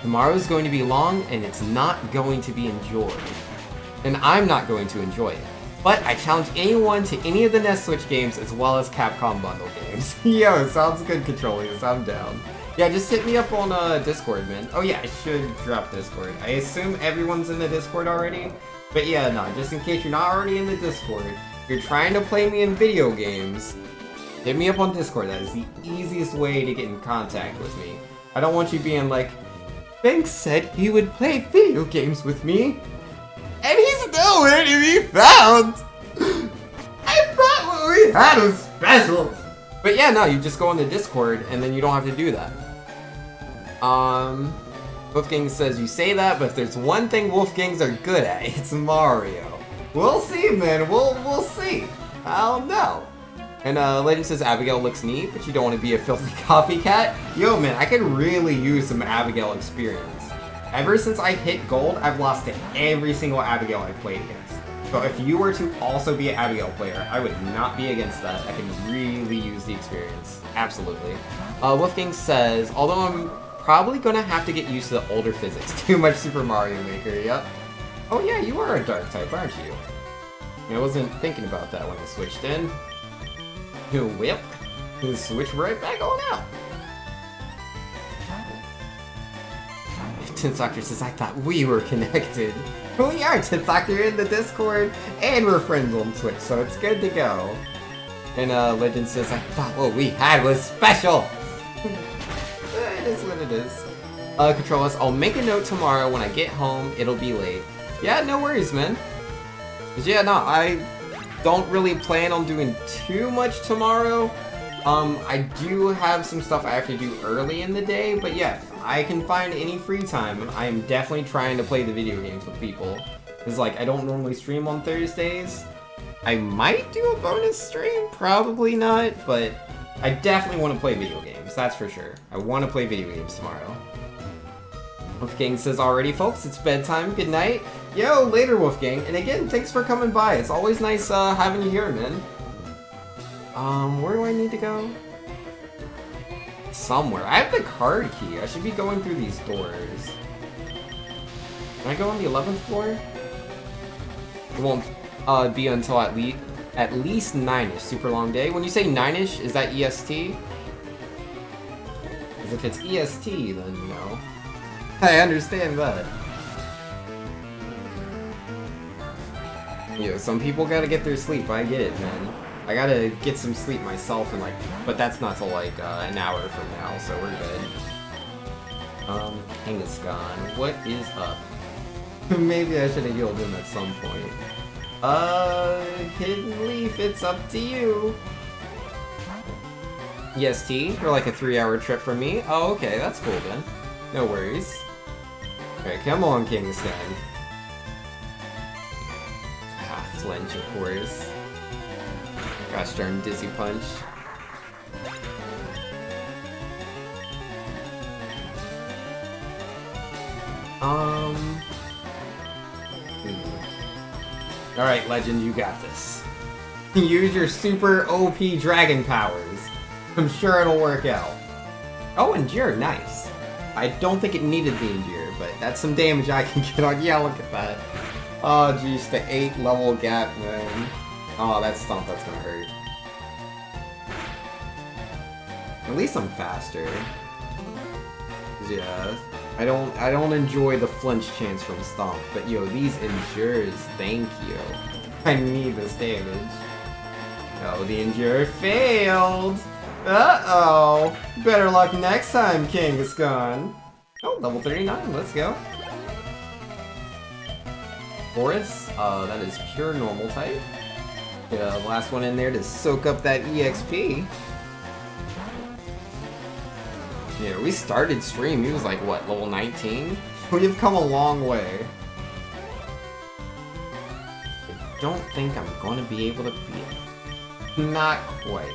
Tomorrow's going to be long, and it's not going to be enjoyed. And I'm not going to enjoy it. But I challenge anyone to any of the Nest Switch games as well as Capcom Bundle games. Yo, sounds good, Controlius. I'm down. Yeah, just hit me up on Discord, man. Oh yeah, I should drop Discord. I assume everyone's in the Discord already. But yeah, no, just in case you're not already in the Discord, you're trying to play me in video games, hit me up on Discord. That is the easiest way to get in contact with me. I don't want you being like, Banks said he would play video games with me, and he's nowhere to be found! I thought what we had was special! But yeah, no, you just go on the Discord, and then you don't have to do that. Wolfgang says, you say that, but if there's one thing Wolfgangs are good at, it's Mario. We'll see, man. We'll see. I'll know. And Legend says Abigail looks neat, but you don't want to be a filthy copycat. Yo, man, I could really use some Abigail experience. Ever since I hit gold, I've lost to every single Abigail I've played against. So if you were to also be an Abigail player, I would not be against that. I can really use the experience. Absolutely. Wolfgang says, although I'm probably gonna have to get used to the older physics. Too much Super Mario Maker, yep. Oh yeah, you are a dark type, aren't you? I wasn't thinking about that when I switched in. Whip. Switch right back on out. Tinsoctor says, I thought we were connected. We are, Tinsoctor, in the Discord, and we're friends on Twitch, so it's good to go. And Legend says, I thought what we had was special. It is what it is. Controllers, I'll make a note tomorrow when I get home. It'll be late. Yeah, no worries, man. 'Cause yeah, no, I don't really plan on doing too much tomorrow. I do have some stuff I have to do early in the day, but yeah, if I can find any free time, I am definitely trying to play the video games with people. Because, like, I don't normally stream on Thursdays. I might do a bonus stream, probably not, but I definitely want to play video games, that's for sure. I want to play video games tomorrow. Wolfgang says, already folks, it's bedtime, good night. Yo, later Wolfgang, and again, thanks for coming by. It's always nice having you here, man. Where do I need to go? Somewhere. I have the card key. I should be going through these doors. Can I go on the 11th floor? It won't be until at least 9ish. Super long day. When you say 9ish, is that EST? Because if it's EST, then no. I understand that. Yo, some people gotta get their sleep. I get it, man. I gotta get some sleep myself, and like, but that's not till like an hour from now, so we're good. Kangaskhan, what is up? Maybe I should have healed him at some point. Hidden Leaf, it's up to you. EST, for like a 3-hour trip from me. Oh, okay, that's cool then. No worries. Alright, come on, Kangaskhan. Ah, flinch, of course. Gosh darn Dizzy Punch. Alright, Legend, you got this. Use your super OP dragon powers. I'm sure it'll work out. Oh, Endure, nice. I don't think it needed the Endure, but that's some damage I can get on. Yeah, look at that. Oh, jeez, the 8 level gap, man. Oh, that stomp, that's gonna hurt. At least I'm faster. Yeah, I don't enjoy the flinch chance from Stomp, but yo, these Endures, thank you. I need this damage. Oh, the Endure failed! Uh-oh! Better luck next time, Kangaskhan! Oh, level 39, let's go. Boris, that is pure normal type. Yeah, last one in there to soak up that EXP. Yeah, we started stream, he was like, what, level 19? We've come a long way. I don't think I'm going to be able to beat it. Not quite.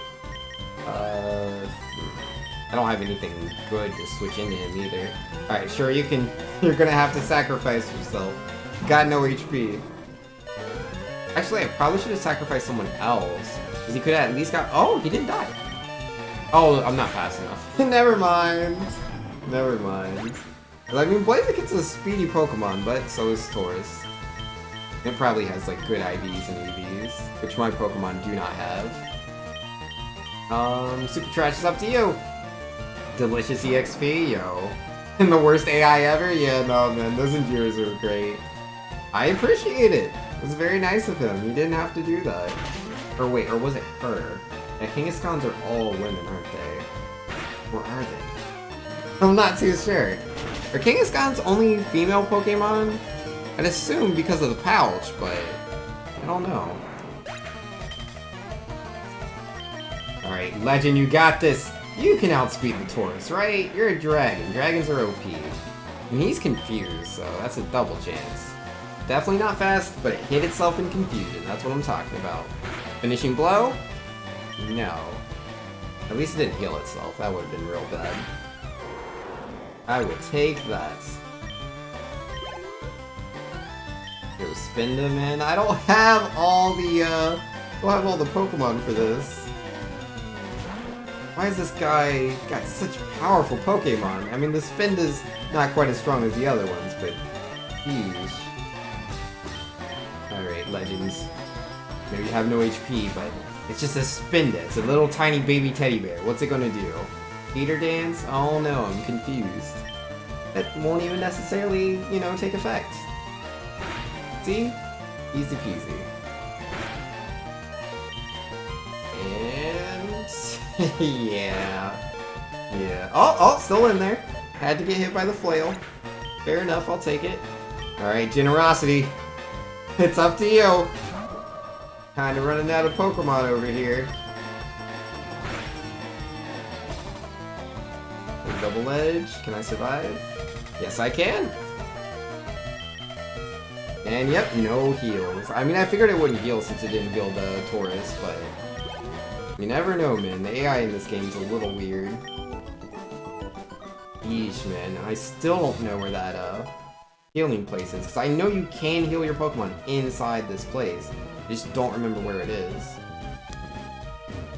I don't have anything good to switch into him either. Alright, sure, you're gonna have to sacrifice yourself. Got no HP. Actually, I probably should have sacrificed someone else. Because he could have at least got... Oh, he didn't die. Oh, I'm not fast enough. Never mind. Never mind. I mean, Blaziken's a speedy Pokemon, but so is Taurus. It probably has, like, good IVs and EVs, which my Pokemon do not have. Super Trash is up to you. Delicious EXP, yo. And the worst AI ever? Yeah, no, man, those Endures are great. I appreciate it. It was very nice of him. He didn't have to do that. Or wait, or was it her? Yeah, Kangaskhan's are all women, aren't they? Or are they? I'm not too sure. Are Kangaskhan's only female Pokemon? I'd assume because of the pouch, but I don't know. Alright, Legend, you got this. You can outspeed the Taurus, right? You're a dragon. Dragons are OP. And he's confused, so that's a double chance. Definitely not fast, but it hit itself in confusion. That's what I'm talking about. Finishing blow? No. At least it didn't heal itself. That would have been real bad. I will take that. Go spin them in. I don't have all the Pokemon for this. Why is this guy got such powerful Pokemon? I mean, the Spinda's not quite as strong as the other ones, but geez. Alright, Legends. Maybe you have no HP, but it's just a Spinda. It's a little tiny baby teddy bear. What's it gonna do? Heater dance? Oh no, I'm confused. That won't even necessarily, you know, take effect. See? Easy peasy. And... yeah. Yeah. Oh, still in there. Had to get hit by the flail. Fair enough, I'll take it. Alright, generosity. It's up to you. Kinda running out of Pokemon over here. Double edge. Can I survive? Yes, I can. And yep, no heals. I mean, I figured it wouldn't heal since it didn't build a Taurus, but you never know, man. The AI in this game's a little weird. Yeesh, man. I still don't know where that healing place is, because I know you can heal your Pokemon inside this place. I just don't remember where it is.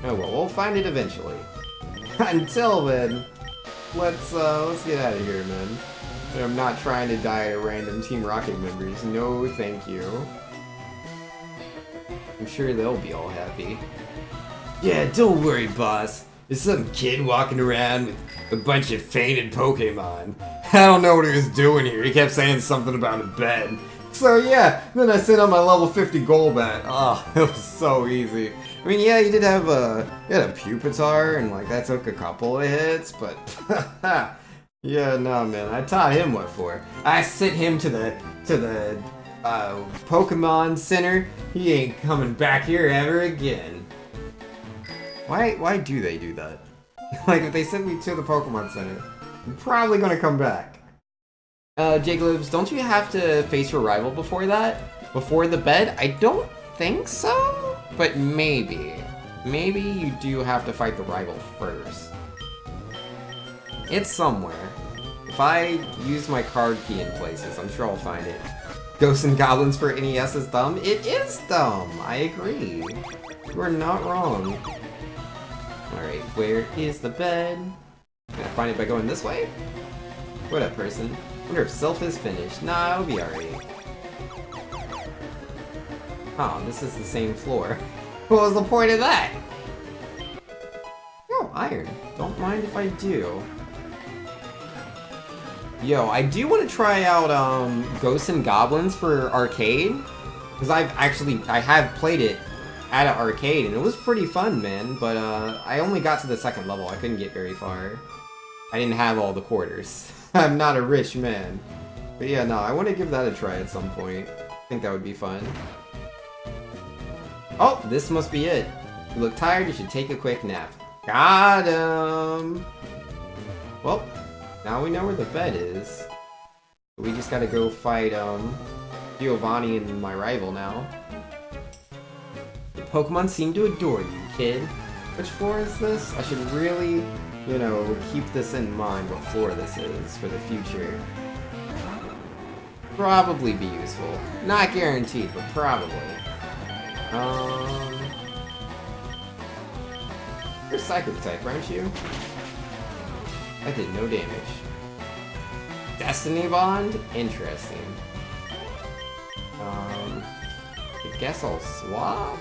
Oh well, we'll find it eventually. Until then, let's get out of here, man. I'm not trying to die to random Team Rocket members. No, thank you. I'm sure they'll be all happy. Yeah, don't worry, boss. There's some kid walking around with a bunch of fainted Pokemon. I don't know what he was doing here. He kept saying something about a bed. So yeah, then I sent on my level 50 Golbat. Oh, it was so easy. I mean, yeah, you did have you had a Pupitar, and like that took a couple of hits, but yeah, no, man, I taught him what for. I sent him to the Pokemon Center. He ain't coming back here ever again. Why do they do that? Like, if they sent me to the Pokemon Center, I'm probably gonna come back. Jigglypuffs, don't you have to face your rival before that? Before the bed? I don't think so, but maybe. Maybe you do have to fight the rival first. It's somewhere. If I use my card key in places, I'm sure I'll find it. Ghosts and Goblins for NES is dumb? It is dumb! I agree. You are not wrong. Alright, where is the bed? Can I find it by going this way? What up, person? Wonder if Sylph is finished. Nah, it'll be alright. Oh, this is the same floor. What was the point of that? Oh, iron. Don't mind if I do. Yo, I do want to try out Ghosts and Goblins for arcade. Because I have played it at an arcade, and it was pretty fun, man. But I only got to the second level. I couldn't get very far. I didn't have all the quarters. I'm not a rich man. But yeah, no, I want to give that a try at some point. I think that would be fun. Oh, this must be it. You look tired, you should take a quick nap. Got him! Well, now we know where the bed is. We just gotta go fight, Giovanni and my rival now. The Pokemon seem to adore you, kid. Which floor is this? I should really, you know, keep this in mind, what floor this is for the future. Probably be useful. Not guaranteed, but probably. You're Psychic type, aren't you? I did no damage. Destiny Bond? Interesting. I guess I'll swap?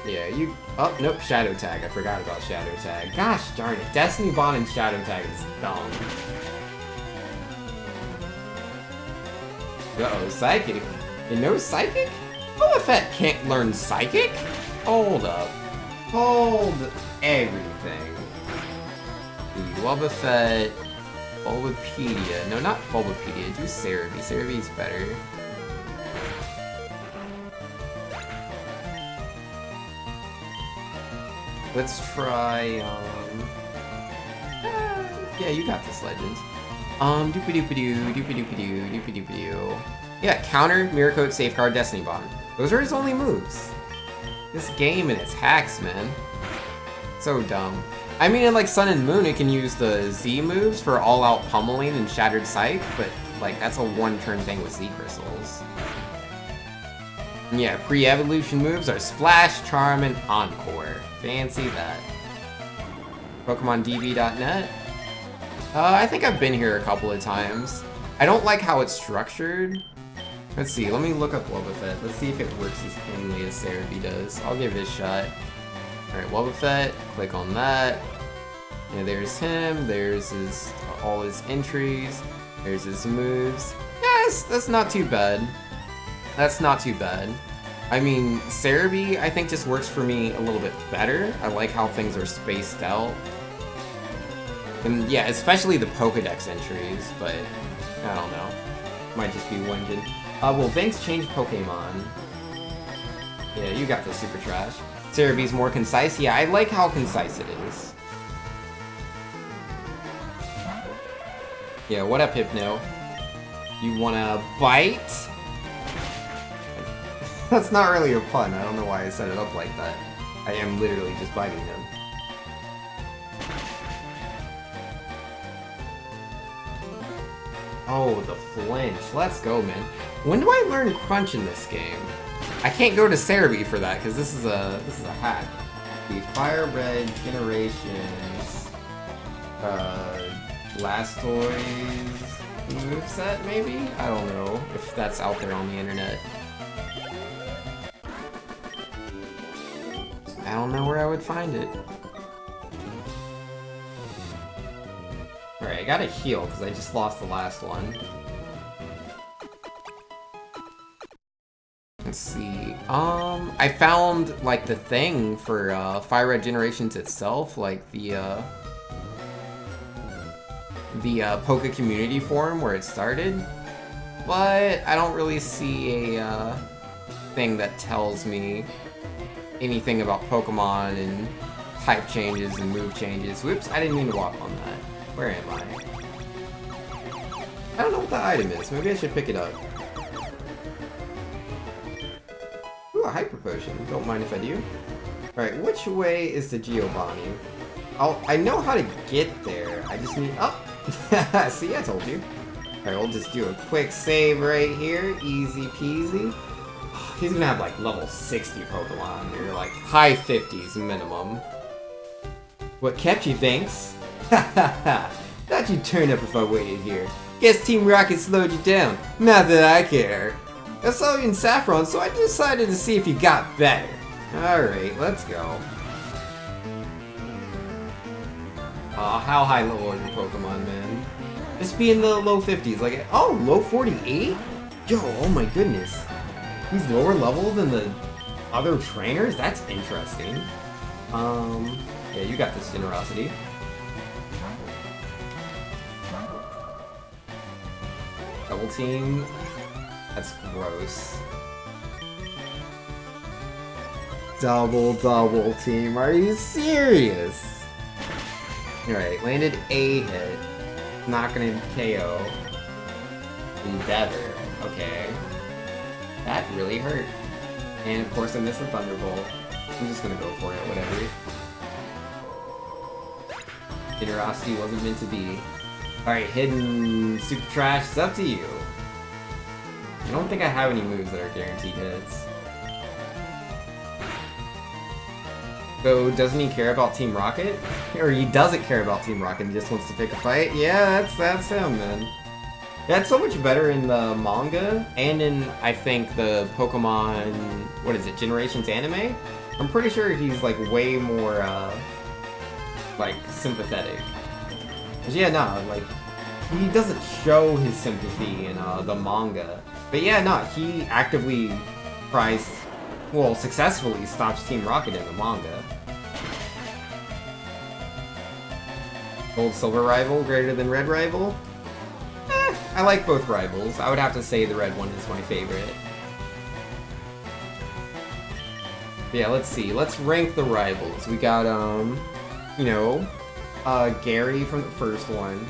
Yeah, you... Oh, nope, Shadow Tag. I forgot about Shadow Tag. Gosh darn it. Destiny Bond and Shadow Tag is dumb. Uh-oh, Psychic? You know Psychic? Bulbafett can't learn Psychic? Hold up. Hold everything. The Wobbuffet, Bulbapedia. No, not Bulbapedia. Do Cerebi. Cerebi's better. Let's try, yeah, you got this, Legend. Doopy-doopy-doo, doopy-doopy-doo, doopy-doopy-doo. Yeah, counter, Mirror Coat, Safeguard, Destiny Bond. Those are his only moves. This game and its hacks, man. So dumb. I mean, in like Sun and Moon, it can use the Z moves for all-out pummeling and Shattered Sight, but like that's a one-turn thing with Z crystals. And yeah, pre-evolution moves are Splash, Charm, and Encore. Fancy that. PokemonDB.net. I think I've been here a couple of times. I don't like how it's structured. Let's see, let me look up Wobbuffet. Let's see if it works as cleanly as Cerebi does. I'll give it a shot. Alright, Wobbuffet, click on that. Yeah, there's him, there's his all his entries, there's his moves. Yeah, that's not too bad. That's not too bad. I mean, Cerebi, I think, just works for me a little bit better. I like how things are spaced out. And yeah, especially the Pokedex entries, but I don't know. Might just be Wenjin. Will Vince change Pokemon? Yeah, you got this, Super Trash. Cerebee's more concise? Yeah, I like how concise it is. Yeah, what up, Hypno? You wanna bite? That's not really a pun. I don't know why I set it up like that. I am literally just biting them. Oh, the flinch. Let's go, man. When do I learn Crunch in this game? I can't go to Cerebee for that, because this is a hack. The Fire Red Generations Blastoise moveset, maybe? I don't know if that's out there on the internet. I don't know where I would find it. Alright, I gotta heal, because I just lost the last one. Let's see. I found, like, the thing for, Fire Red Generations itself, like, the Poke Community Forum where it started. But I don't really see a, thing that tells me anything about Pokemon and type changes and move changes. Whoops, I didn't mean to walk on that. Where am I? I don't know what the item is. Maybe I should pick it up. Ooh, a Hyper Potion. Don't mind if I do. Alright, which way is the Giovanni? I know how to get there. I just need... Oh! See, I told you. Alright, we'll just do a quick save right here. Easy peasy. He's gonna have, like, level 60 Pokemon. They're, like, high 50s minimum. What kept you, thanks? Hahaha. Thought you'd turn up if I waited here. Guess Team Rocket slowed you down. Not that I care. I saw you in Saffron, so I decided to see if you got better. Alright, let's go. Aw, how high level are your Pokemon, man? Just be in the low 50s, like, oh, low 48? Yo, oh my goodness. He's lower level than the other trainers? That's interesting. Yeah, you got this, Generosity. Double team? That's gross. Double team, are you serious? Alright, landed a hit. Not gonna KO. Endeavor, okay. That really hurt. And of course I missed the Thunderbolt. I'm just gonna go for it, whatever. Generosity wasn't meant to be. Alright, Hidden Super Trash, it's up to you. I don't think I have any moves that are guaranteed hits. So, doesn't he care about Team Rocket? Or he doesn't care about Team Rocket and just wants to pick a fight? Yeah, that's him, man. That's so much better in the manga, and in, I think, the Pokemon, what is it, Generations anime? I'm pretty sure he's, like, way more, like, sympathetic. Yeah, no, like, he doesn't show his sympathy in, the manga. But yeah, no, he actively tries, well, successfully stops Team Rocket in the manga. Gold Silver rival greater than Red rival? I like both rivals. I would have to say the red one is my favorite. Yeah, let's see. Let's rank the rivals. We got, you know, Gary from the first one.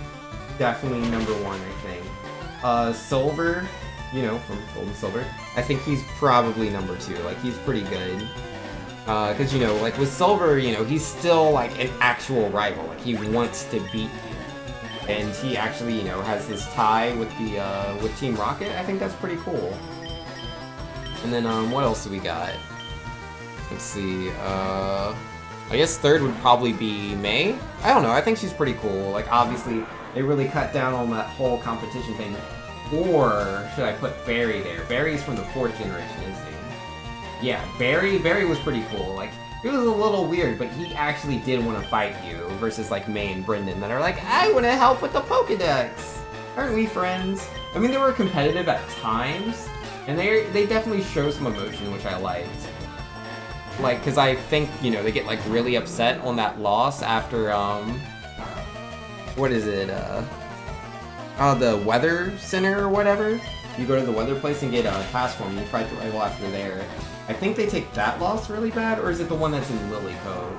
Definitely number one, I think. Silver, you know, from Gold and Silver. I think he's probably number two. Like, he's pretty good. Because, you know, like, with Silver, you know, he's still, like, an actual rival. Like, he wants to beat you. And he actually, you know, has this tie with the, with Team Rocket. I think that's pretty cool. And then, what else do we got? Let's see, I guess third would probably be May? I don't know, I think she's pretty cool. Like, obviously, they really cut down on that whole competition thing. Or should I put Barry there? Barry's from the 4th generation, isn't he? Yeah, Barry was pretty cool. Like, it was a little weird, but he actually did want to fight you, versus like May and Brendan that are like, I want to help with the Pokedex! Aren't we friends? I mean, they were competitive at times, and they definitely show some emotion, which I liked. Like, because I think, you know, they get like really upset on that loss after, what is it, the weather center or whatever. You go to the weather place and get a pass for me, you fight the rival after there. I think they take that loss really bad, or is it the one that's in Lily Cove?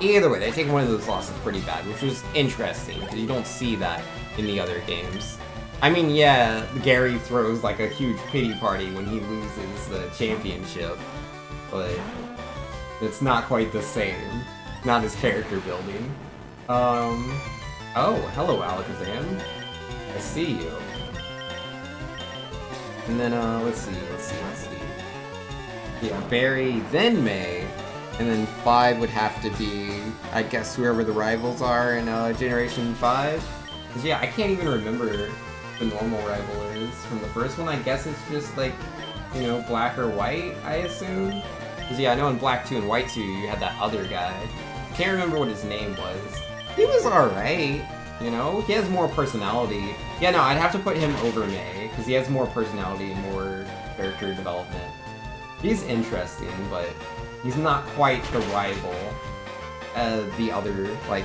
Either way, they take one of those losses pretty bad, which was interesting, because you don't see that in the other games. I mean, yeah, Gary throws like a huge pity party when he loses the championship, but it's not quite the same. Not as character building. Oh, hello Alakazam. I see you. And then, let's see. Yeah, Barry, then May, and then 5 would have to be, I guess, whoever the rivals are in Generation 5. Because, yeah, I can't even remember the normal rival is from the first one. I guess it's just, like, you know, black or white, I assume? Because, yeah, I know in Black 2 and White 2, you had that other guy. I can't remember what his name was. He was alright, you know? He has more personality. Yeah, no, I'd have to put him over May, because he has more personality and more character development. He's interesting, but he's not quite the rival as the other, like,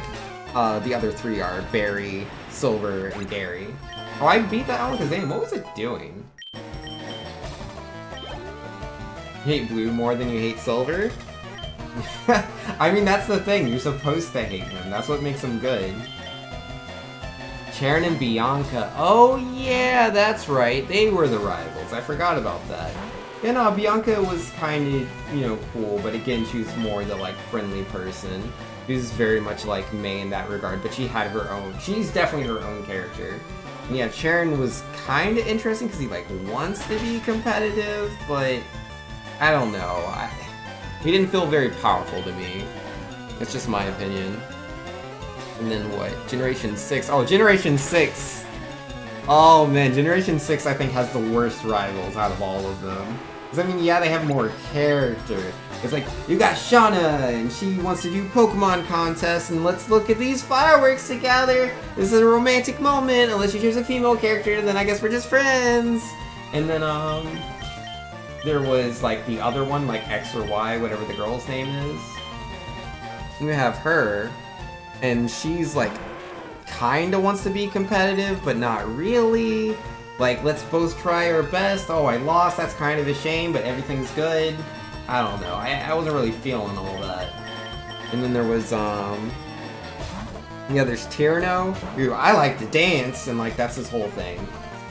the other 3 are, Barry, Silver, and Gary. Oh, I beat that Alakazam. What was it doing? You hate Blue more than you hate Silver? I mean, that's the thing. You're supposed to hate him. That's what makes him good. Cheren and Bianca. Oh, yeah, that's right. They were the rivals. I forgot about that. Yeah, no, Bianca was kind of, you know, cool, but again, she was more the, like, friendly person. She was very much like May in that regard, but she had her own. She's definitely her own character. And yeah, Cheren was kind of interesting because he, like, wants to be competitive, but I don't know. He didn't feel very powerful to me. It's just my opinion. And then what? Generation 6. Oh, Generation 6! Oh man, Generation 6 I think has the worst rivals out of all of them. Because I mean, yeah, they have more character. It's like, you got Shauna, and she wants to do Pokemon contests, and let's look at these fireworks together! This is a romantic moment, unless you choose a female character, then I guess we're just friends! And then, there was, like, the other one, like X or Y, whatever the girl's name is. You have her, and she's, like, kinda wants to be competitive, but not really. Like, let's both try our best. Oh, I lost, that's kind of a shame, but everything's good. I don't know, I wasn't really feeling all that. And then there was, yeah, there's Tierno, who I like to dance, and, like, that's his whole thing.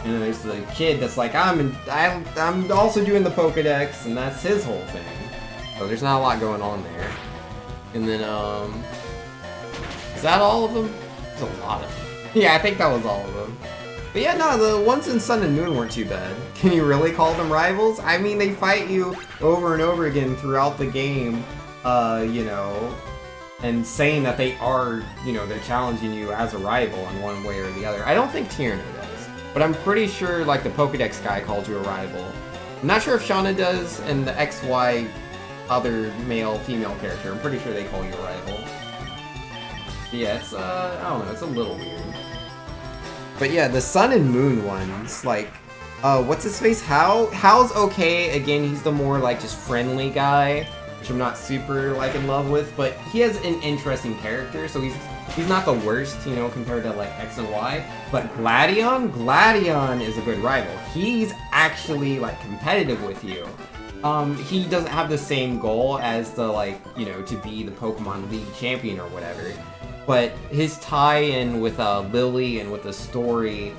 And then there's the kid that's like, I'm also doing the Pokedex, and that's his whole thing. So there's not a lot going on there. And then, is that all of them? There's a lot of them. Yeah, I think that was all of them. But yeah, no, the ones in Sun and Moon weren't too bad. Can you really call them rivals? I mean, they fight you over and over again throughout the game, you know, and saying that they are, you know, they're challenging you as a rival in one way or the other. I don't think Tierno does, but I'm pretty sure, like, the Pokedex guy calls you a rival. I'm not sure if Shauna does, and the XY other male-female character, I'm pretty sure they call you a rival. Yeah, it's, I don't know, it's a little weird. But yeah, the Sun and Moon ones, like, what's his face? Hal's okay. Again, he's the more, like, just friendly guy, which I'm not super, like, in love with, but he has an interesting character, so he's not the worst, you know, compared to, like, X and Y. But Gladion is a good rival. He's actually, like, competitive with you. He doesn't have the same goal as the, like, you know, to be the Pokemon League champion or whatever. But his tie-in with Lily and with the story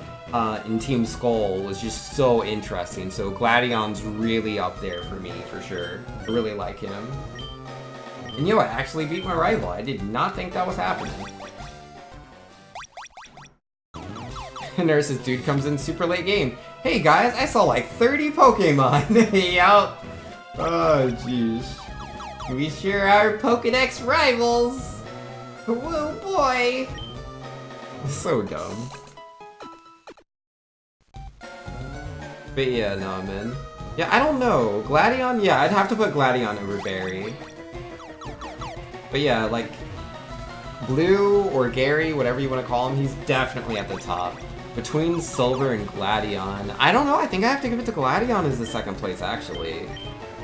in Team Skull was just so interesting. So Gladion's really up there for me, for sure. I really like him. And you know, I actually beat my rival. I did not think that was happening. And there's this dude comes in super late game. Hey guys, I saw like 30 Pokemon. Yup. Oh jeez. We sure are Pokedex rivals. Whoa, boy! So dumb. But yeah, no, man. Yeah, I don't know. Gladion? Yeah, I'd have to put Gladion over Barry. But yeah, like, Blue or Gary, whatever you want to call him, he's definitely at the top. Between Silver and Gladion, I don't know, I think I have to give it to Gladion as the second place, actually.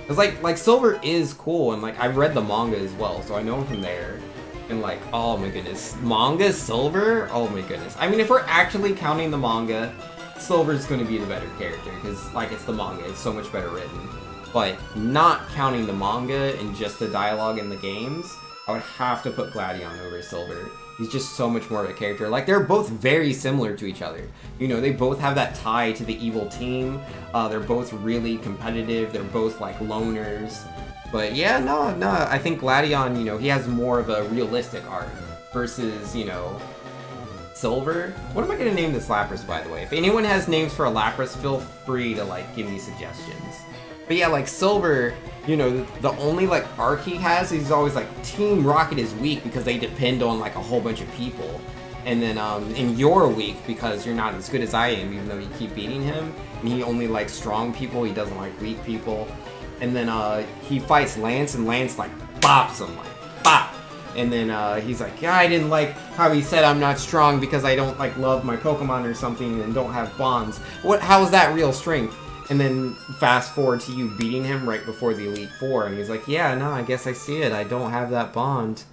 Because, like Silver is cool, and, like, I've read the manga as well, so I know him from there. And like, oh my goodness, manga Silver? Oh my goodness. I mean, if we're actually counting the manga, Silver's going to be the better character, because like it's the manga, it's so much better written. But not counting the manga and just the dialogue in the games, I would have to put Gladion over Silver. He's just so much more of a character. Like, they're both very similar to each other. You know, they both have that tie to the evil team. They're both really competitive. They're both, like, loners. But, yeah, no, I think Gladion, you know, he has more of a realistic arc versus, you know, Silver. What am I going to name this Lapras, by the way? If anyone has names for a Lapras, feel free to, like, give me suggestions. But yeah, like, Silver, you know, the only, like, arc he has, he's always like, Team Rocket is weak because they depend on, like, a whole bunch of people. And then, and you're weak because you're not as good as I am, even though you keep beating him. And he only likes strong people, he doesn't like weak people. And then, he fights Lance, and Lance, like, bops him, like, bop! And then, he's like, yeah, I didn't like how he said I'm not strong because I don't, like, love my Pokemon or something and don't have bonds. How is that real strength? And then fast forward to you beating him right before the Elite Four, and he's like, yeah, no, I guess I see it. I don't have that bond.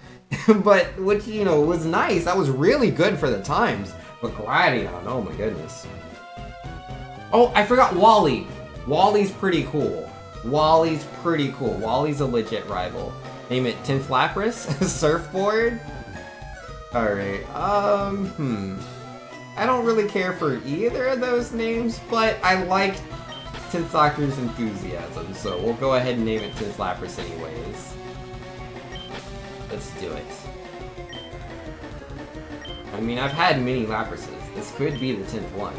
But, which, you know, was nice. That was really good for the times. But Gladion, oh my goodness. Oh, I forgot Wally. Wally's pretty cool. Wally's pretty cool. Wally's a legit rival. Name it 10th Lapras? Surfboard? Alright, I don't really care for either of those names, but I liked Tensocker's enthusiasm, so we'll go ahead and name it 10th Lapras anyways. Let's do it. I mean, I've had many Laprases. This could be the 10th one.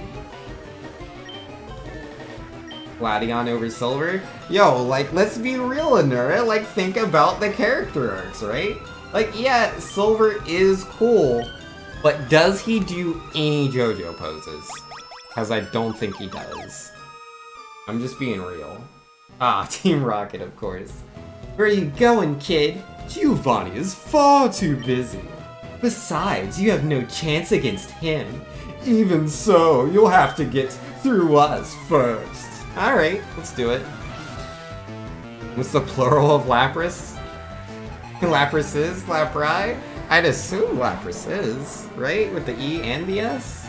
Gladion over Silver? Yo, like, let's be real, Anura. Like, think about the character arcs, right? Like, yeah, Silver is cool, but does he do any JoJo poses? Because I don't think he does. I'm just being real. Ah, Team Rocket, of course. Where are you going, kid? Giovanni is far too busy. Besides, you have no chance against him. Even so, you'll have to get through us first. Alright, let's do it. What's the plural of Lapras? Laprases? Laprai? I'd assume Laprases, right? With the E and the S?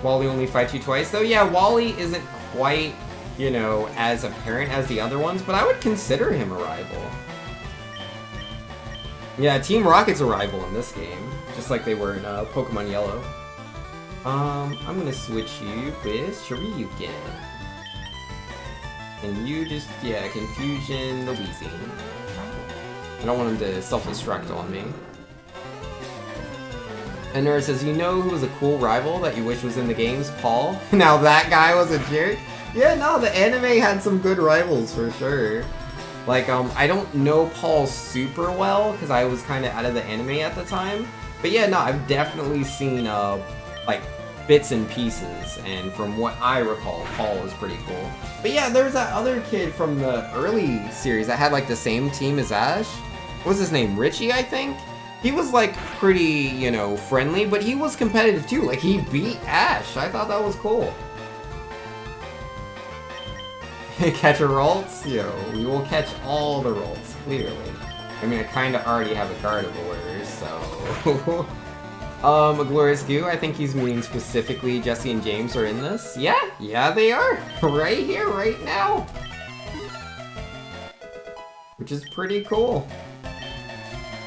Wally only fights you twice, though? Yeah, Wally isn't quite, you know, as apparent as the other ones, but I would consider him a rival. Yeah, Team Rocket's a rival in this game, just like they were in Pokemon Yellow. I'm gonna switch you with Shoryuken. And you just, yeah, Confusion the Weezing. I don't want him to self-destruct on me. And Nerd says, you know who was a cool rival that you wish was in the games? Paul? Now that guy was a jerk? Yeah, no, the anime had some good rivals for sure. Like, I don't know Paul super well, because I was kind of out of the anime at the time. But yeah, no, I've definitely seen, like, bits and pieces, and from what I recall, Paul was pretty cool. But yeah, there's that other kid from the early series that had, like, the same team as Ash. What was his name? Richie, I think? He was, like, pretty, you know, friendly, but he was competitive, too. Like, he beat Ash. I thought that was cool. Catch a Ralts? Yo, we will catch all the Ralts, clearly. I mean, I kind of already have a Gardevoir, so... A Glorious Goo, I think he's meaning specifically Jesse and James are in this. Yeah, they are. Right here, right now. Which is pretty cool.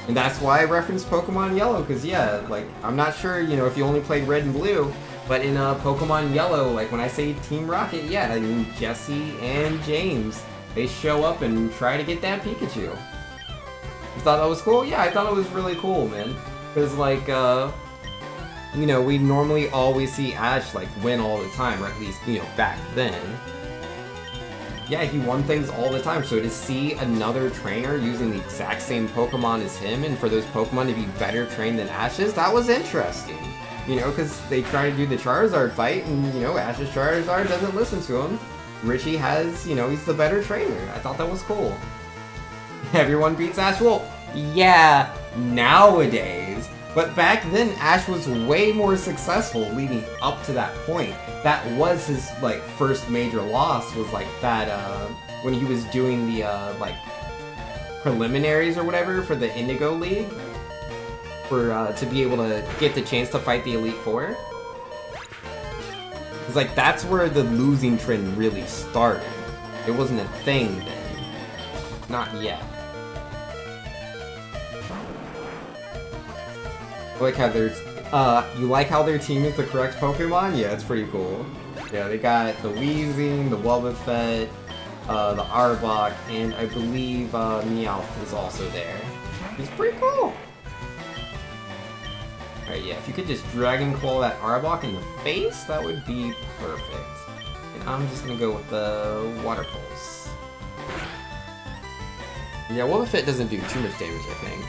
And that's why I referenced Pokemon Yellow, because yeah, like, I'm not sure, you know, if you only played Red and Blue, but in Pokemon Yellow, like, when I say Team Rocket, yeah, I mean, Jesse and James, they show up and try to get that Pikachu. You thought that was cool? Yeah, I thought it was really cool, man. Because, like, you know, we normally always see Ash, like, win all the time, or at least, you know, back then. Yeah, he won things all the time, so to see another trainer using the exact same Pokemon as him, and for those Pokemon to be better trained than Ash's, that was interesting. You know, because they try to do the Charizard fight, and, you know, Ash's Charizard doesn't listen to him. Richie has, you know, he's the better trainer. I thought that was cool. Everyone beats Ash? Well, yeah, nowadays. But back then, Ash was way more successful leading up to that point. That was his, like, first major loss, was, like, that, when he was doing the, like, preliminaries or whatever for the Indigo League. For, to be able to get the chance to fight the Elite Four. It's like, that's where the losing trend really started. It wasn't a thing then. Not yet. I like how there's, you like how their team is the correct Pokemon? Yeah, it's pretty cool. Yeah, they got the Weezing, the Wobbuffet, the Arbok, and I believe, Meowth is also there. It's pretty cool! Alright, yeah, if you could just Dragon Claw that Arbok in the face, that would be perfect. And I'm just gonna go with the Water Pulse. Yeah, Wobbuffet doesn't do too much damage, I think.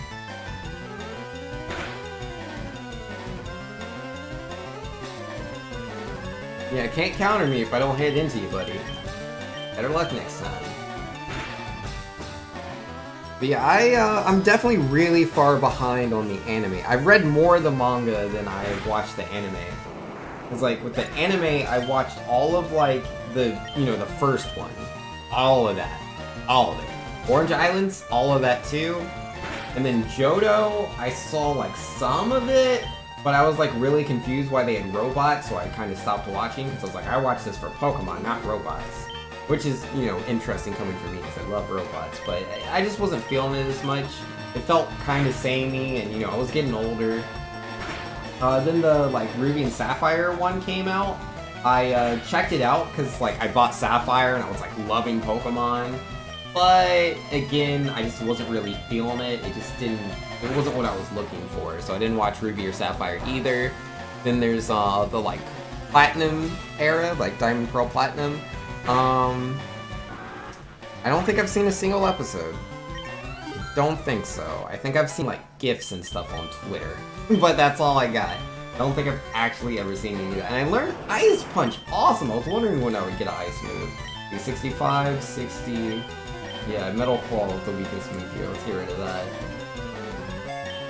Yeah, can't counter me if I don't hit into you, buddy. Better luck next time. But yeah, I'm definitely really far behind on the anime. I've read more of the manga than I've watched the anime. It's like, with the anime, I watched all of, like, the, you know, the first one. All of that. All of it. Orange Islands, all of that too. And then Johto, I saw, like, some of it, but I was, like, really confused why they had robots, so I kind of stopped watching, because I was like, I watched this for Pokemon, not robots. Which is, you know, interesting coming from me, because I love robots, but I just wasn't feeling it as much. It felt kind of samey, and, you know, I was getting older. Then the, like, Ruby and Sapphire one came out. I checked it out, because, like, I bought Sapphire, and I was, like, loving Pokemon. But, again, I just wasn't really feeling it. It just didn't... It wasn't what I was looking for, so I didn't watch Ruby or Sapphire either. Then there's, the, like, Platinum era, like Diamond, Pearl, Platinum. I don't think I've seen a single episode. Don't think so. I think I've seen, like, GIFs and stuff on Twitter. But that's all I got. I don't think I've actually ever seen any of that. And I learned Ice Punch. Awesome! I was wondering when I would get an Ice move. 65, 60... Yeah, Metal Claw is the weakest move here. Let's get rid of that.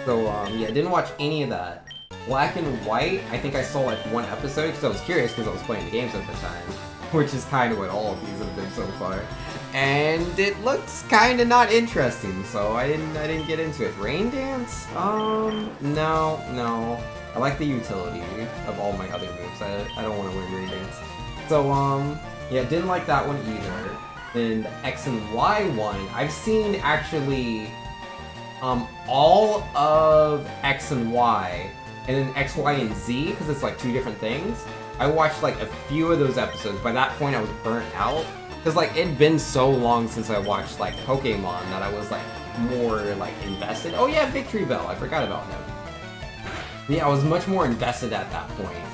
So, yeah, I didn't watch any of that. Black and White, I think I saw, like, one episode, because I was curious, because I was playing the games at the time. Which is kind of what all of these have been so far. And it looks kind of not interesting, so I didn't get into it. Rain Dance? No. I like the utility of all my other moves. I don't want to win Rain Dance. So, yeah, didn't like that one either. Then the X and Y one, I've seen actually, all of X and Y, and then X, Y, and Z, because it's like two different things. I watched like a few of those episodes. By that point, I was burnt out. Because like, it'd been so long since I watched like Pokemon that I was like more like invested. Oh yeah, Victory Bell, I forgot about him. Yeah, I was much more invested at that point.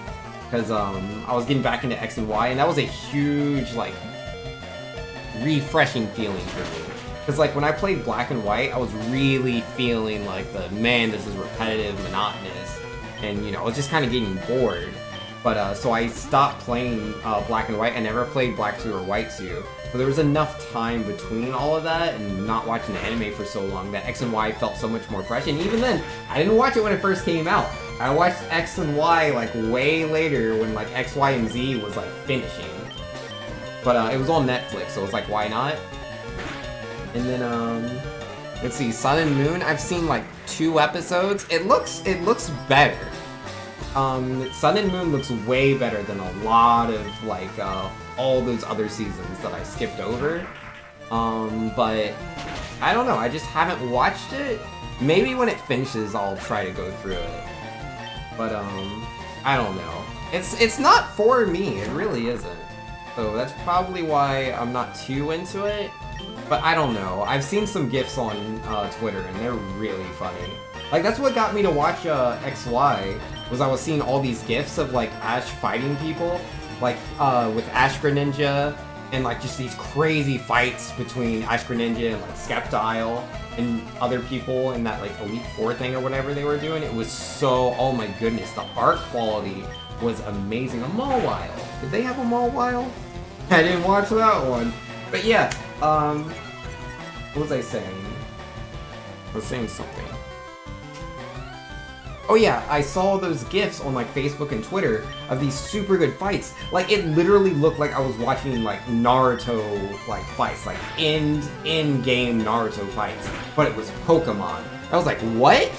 Because I was getting back into X and Y, and that was a huge like refreshing feeling for me. Because like, when I played Black and White, I was really feeling like this is repetitive, monotonous, and you know, I was just kind of getting bored. But, so I stopped playing Black and White. I never played Black 2 or White 2. But there was enough time between all of that and not watching the anime for so long that X and Y felt so much more fresh. And even then, I didn't watch it when it first came out. I watched X and Y like way later when like X, Y, and Z was like finishing. But it was on Netflix, so it was like, why not? And then, let's see, Sun and Moon, I've seen like 2 episodes. It looks better. Sun and Moon looks way better than a lot of, like, all those other seasons that I skipped over. But, I don't know, I just haven't watched it. Maybe when it finishes, I'll try to go through it. But, I don't know. It's not for me, it really isn't. So that's probably why I'm not too into it. But I don't know, I've seen some GIFs on Twitter, and they're really funny. Like, that's what got me to watch XY, was I was seeing all these GIFs of, like, Ash fighting people, like, with Ash Greninja, and, like, just these crazy fights between Ash Greninja and, like, Sceptile, and other people in that, like, Elite Four thing or whatever they were doing. It was so, oh my goodness, the art quality was amazing. A Mawile. Did they have a Mawile? I didn't watch that one. But yeah, what was I saying? I was saying something. Oh yeah, I saw those GIFs on like Facebook and Twitter of these super good fights. Like it literally looked like I was watching like Naruto like fights, like in-game Naruto fights, but it was Pokemon. I was like, what?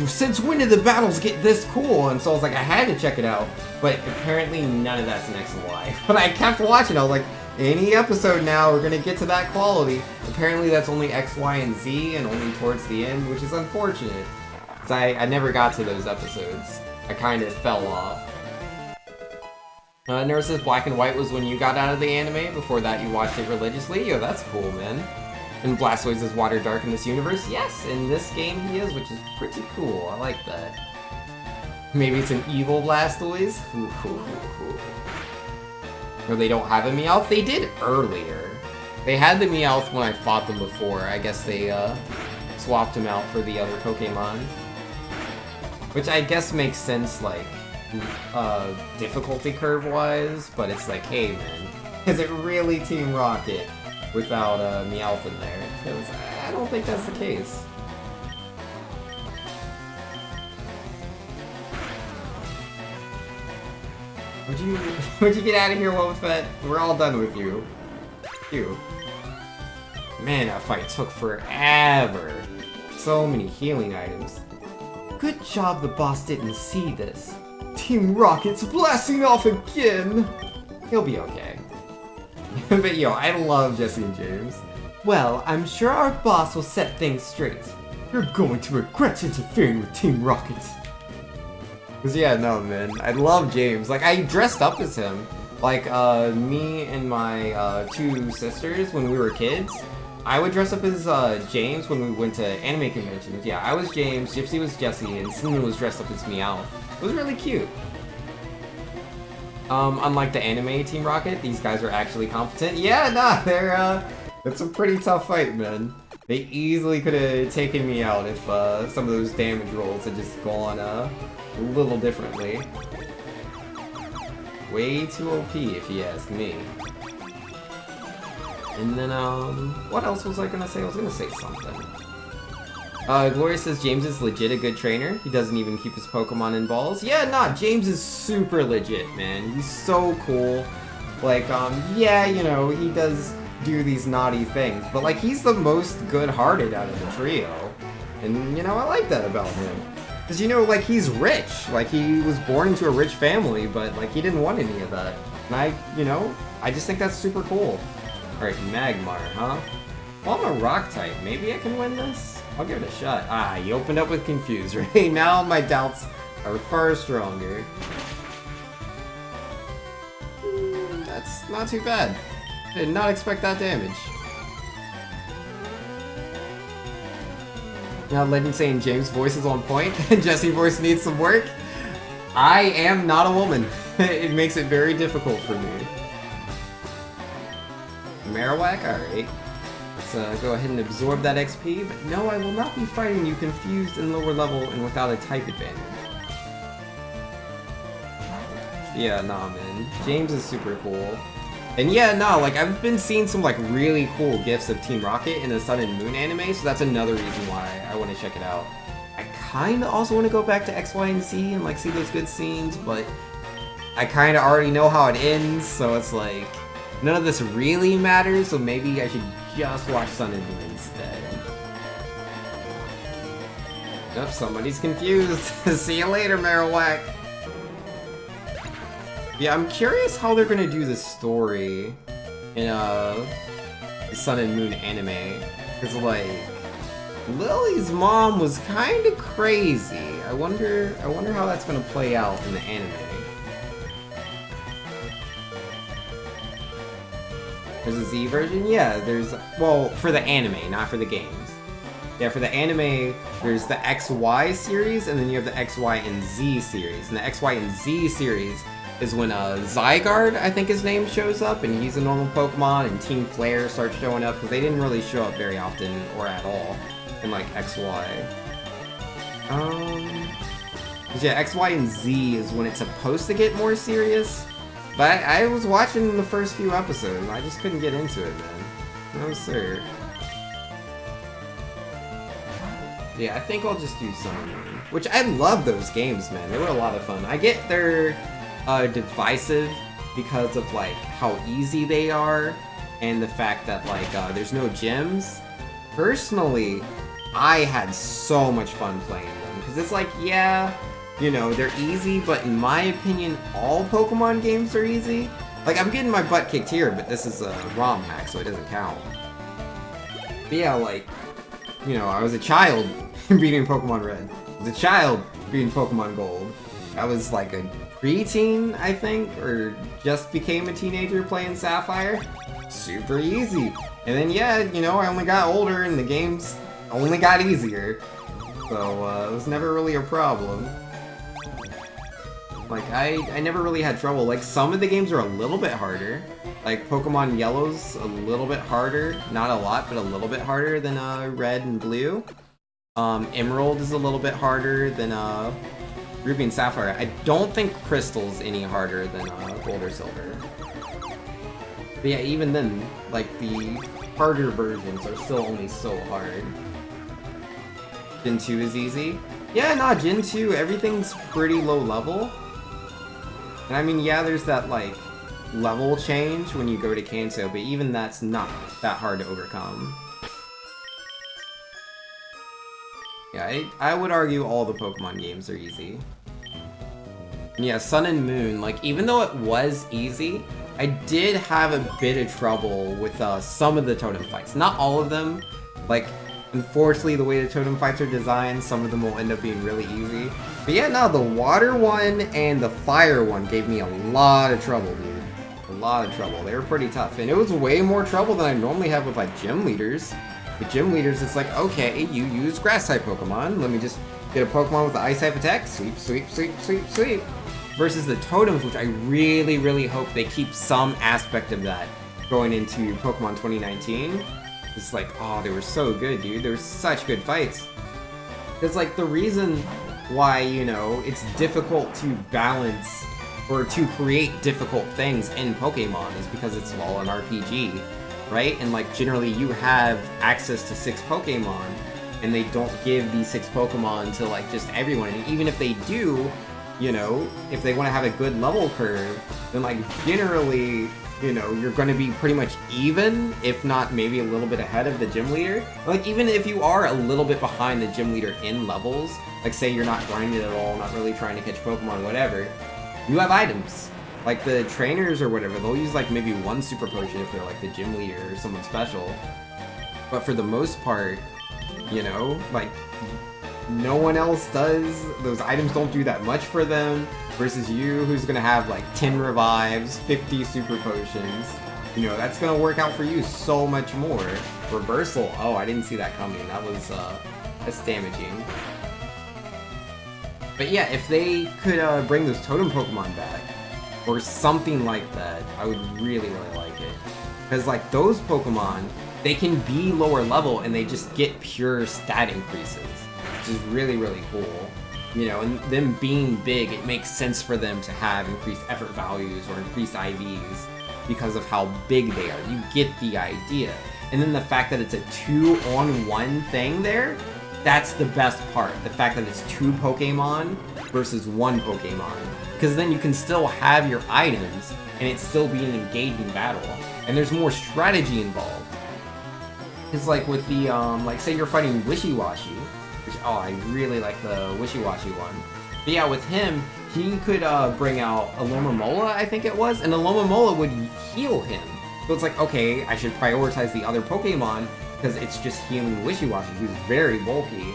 Since when did the battles get this cool? And so I was like, I had to check it out, but apparently none of that's in X and Y. But I kept watching, I was like, any episode now, we're gonna get to that quality. Apparently that's only X, Y, and Z, and only towards the end, which is unfortunate. Because I never got to those episodes. I kind of fell off. Nurse says Black and White was when you got out of the anime. Before that, you watched it religiously. Yo, that's cool, man. And Blastoise is water dark in this universe? Yes, in this game he is, which is pretty cool. I like that. Maybe it's an evil Blastoise? Or they don't have a Meowth? They did earlier. They had the Meowth when I fought them before. I guess they swapped him out for the other Pokemon. Which I guess makes sense, like, difficulty curve-wise, but it's like, hey man, is it really Team Rocket without Meowth in there? Because I don't think that's the case. Would you get out of here, Wobbuffet? We're all done with you. You. Man, that fight took forever. So many healing items. Good job the boss didn't see this. Team Rocket's blasting off again! He'll be okay. But yo, I love Jesse and James. Well, I'm sure our boss will set things straight. You're going to regret interfering with Team Rocket. Cause yeah, no man, I love James. Like, I dressed up as him. Like, me and my two sisters when we were kids, I would dress up as James when we went to anime conventions. Yeah, I was James, Gypsy was Jessie, and Cinnamon was dressed up as Meowth. It was really cute. Unlike the anime Team Rocket, these guys are actually competent. Yeah, nah, they're, it's a pretty tough fight, man. They easily could have taken me out if, some of those damage rolls had just gone, a little differently. Way too OP, if you ask me. And then, what else was I gonna say? I was gonna say something. Gloria says James is legit a good trainer. He doesn't even keep his Pokemon in balls. Yeah, nah, James is super legit, man. He's so cool. Like, yeah, you know, he does do these naughty things, but, like, he's the most good-hearted out of the trio. And, you know, I like that about him. Because, you know, like, he's rich. Like, he was born into a rich family, but, like, he didn't want any of that. And you know, I just think that's super cool. Alright, Magmar, huh? Well, I'm a rock type. Maybe I can win this? I'll give it a shot. Ah, you opened up with Confuse, right? Now my doubts are far stronger. That's not too bad. Did not expect that damage. Now, Legend saying James' voice is on point and Jesse's voice needs some work. I am not a woman. It makes it very difficult for me. Marowak, alright. Let's go ahead and absorb that XP, but no, I will not be fighting you confused and lower level and without a type advantage. Yeah, nah, man. James is super cool. And yeah, nah, like, I've been seeing some, like, really cool gifs of Team Rocket in the Sun and Moon anime, so that's another reason why I want to check it out. I kinda also want to go back to X, Y, and Z and, like, see those good scenes, but I kinda already know how it ends, so it's like, none of this really matters, so maybe I should just watch Sun and Moon instead. Nope, somebody's confused. See you later, Marowak. Yeah, I'm curious how they're gonna do this story in the Sun and Moon anime. Cause like, Lily's mom was kinda crazy. I wonder how that's gonna play out in the anime. There's a Z version? Yeah, there's, well, for the anime, not for the games. Yeah, for the anime, there's the XY series, and then you have the XY and Z series. And the XY and Z series is when Zygarde, I think his name, shows up, and he's a normal Pokemon, and Team Flare starts showing up, because they didn't really show up very often, or at all, in, like, XY. Yeah, XY and Z is when it's supposed to get more serious. But I was watching the first few episodes, and I just couldn't get into it, man. No, sir. Yeah, I think I'll just do Sun and Moon. Which I love those games, man. They were a lot of fun. I get they're divisive because of like how easy they are and the fact that like there's no gyms. Personally, I had so much fun playing them because it's like, yeah, you know, they're easy, but in my opinion, all Pokemon games are easy. Like, I'm getting my butt kicked here, but this is a ROM hack, so it doesn't count. But yeah, like, you know, I was a child beating Pokemon Red. I was a child beating Pokemon Gold. I was like a preteen, I think, or just became a teenager playing Sapphire. Super easy. And then, yeah, you know, I only got older and the games only got easier. So, it was never really a problem. Like, I never really had trouble. Like, some of the games are a little bit harder. Like, Pokemon Yellow's a little bit harder. Not a lot, but a little bit harder than Red and Blue. Emerald is a little bit harder than Ruby and Sapphire. I don't think Crystal's any harder than Gold or Silver. But yeah, even then, like, the harder versions are still only so hard. Gen 2 is easy. Yeah, nah, Gen 2, everything's pretty low level. And I mean, yeah, there's that, like, level change when you go to Kanto, but even that's not that hard to overcome. Yeah, I would argue all the Pokemon games are easy. And yeah, Sun and Moon, like, even though it was easy, I did have a bit of trouble with some of the totem fights. Not all of them. Like, unfortunately, the way the totem fights are designed, some of them will end up being really easy. But yeah, no, the water one and the fire one gave me a lot of trouble, dude. A lot of trouble. They were pretty tough. And it was way more trouble than I normally have with, like, gym leaders. With gym leaders, it's like, okay, you use grass-type Pokemon. Let me just get a Pokemon with the ice-type attack. Sweep, sweep, sweep, sweep, sweep. Versus the totems, which I really, really hope they keep some aspect of that going into Pokemon 2019. It's like, oh, they were so good, dude. They were such good fights. It's like the reason why, you know, it's difficult to balance or to create difficult things in Pokemon is because it's all an RPG, right? And like generally you have access to 6 Pokemon and they don't give these 6 Pokemon to like just everyone. And even if they do, you know, if they want to have a good level curve, then like generally, you know, you're going to be pretty much even, if not maybe a little bit ahead of the gym leader. Like, even if you are a little bit behind the gym leader in levels, like say you're not grinding at all, not really trying to catch Pokemon, whatever, you have items. Like the trainers or whatever, they'll use like maybe 1 super potion if they're like the gym leader or someone special. But for the most part, you know, like no one else does. Those items don't do that much for them. Versus you, who's gonna have like 10 revives, 50 super potions. You know, that's gonna work out for you so much more. Reversal, oh, I didn't see that coming. That was, that's damaging. But yeah, if they could bring those totem Pokemon back, or something like that, I would really, really like it. Because like those Pokemon, they can be lower level and they just get pure stat increases. Which is really, really cool. You know, and them being big, it makes sense for them to have increased effort values or increased IVs because of how big they are. You get the idea. And then the fact that it's a 2-on-1 thing there, that's the best part. The fact that it's 2 Pokemon versus 1 Pokemon. Because then you can still have your items and it still be an engaging battle. And there's more strategy involved. It's like with the, like say you're fighting Wishy-Washy, which, oh, I really like the Wishy-Washy one. But yeah, with him, he could bring out Alomomola, I think it was, and Alomomola would heal him. So it's like, okay, I should prioritize the other Pokemon because it's just healing Wishy-Washy, who's very bulky.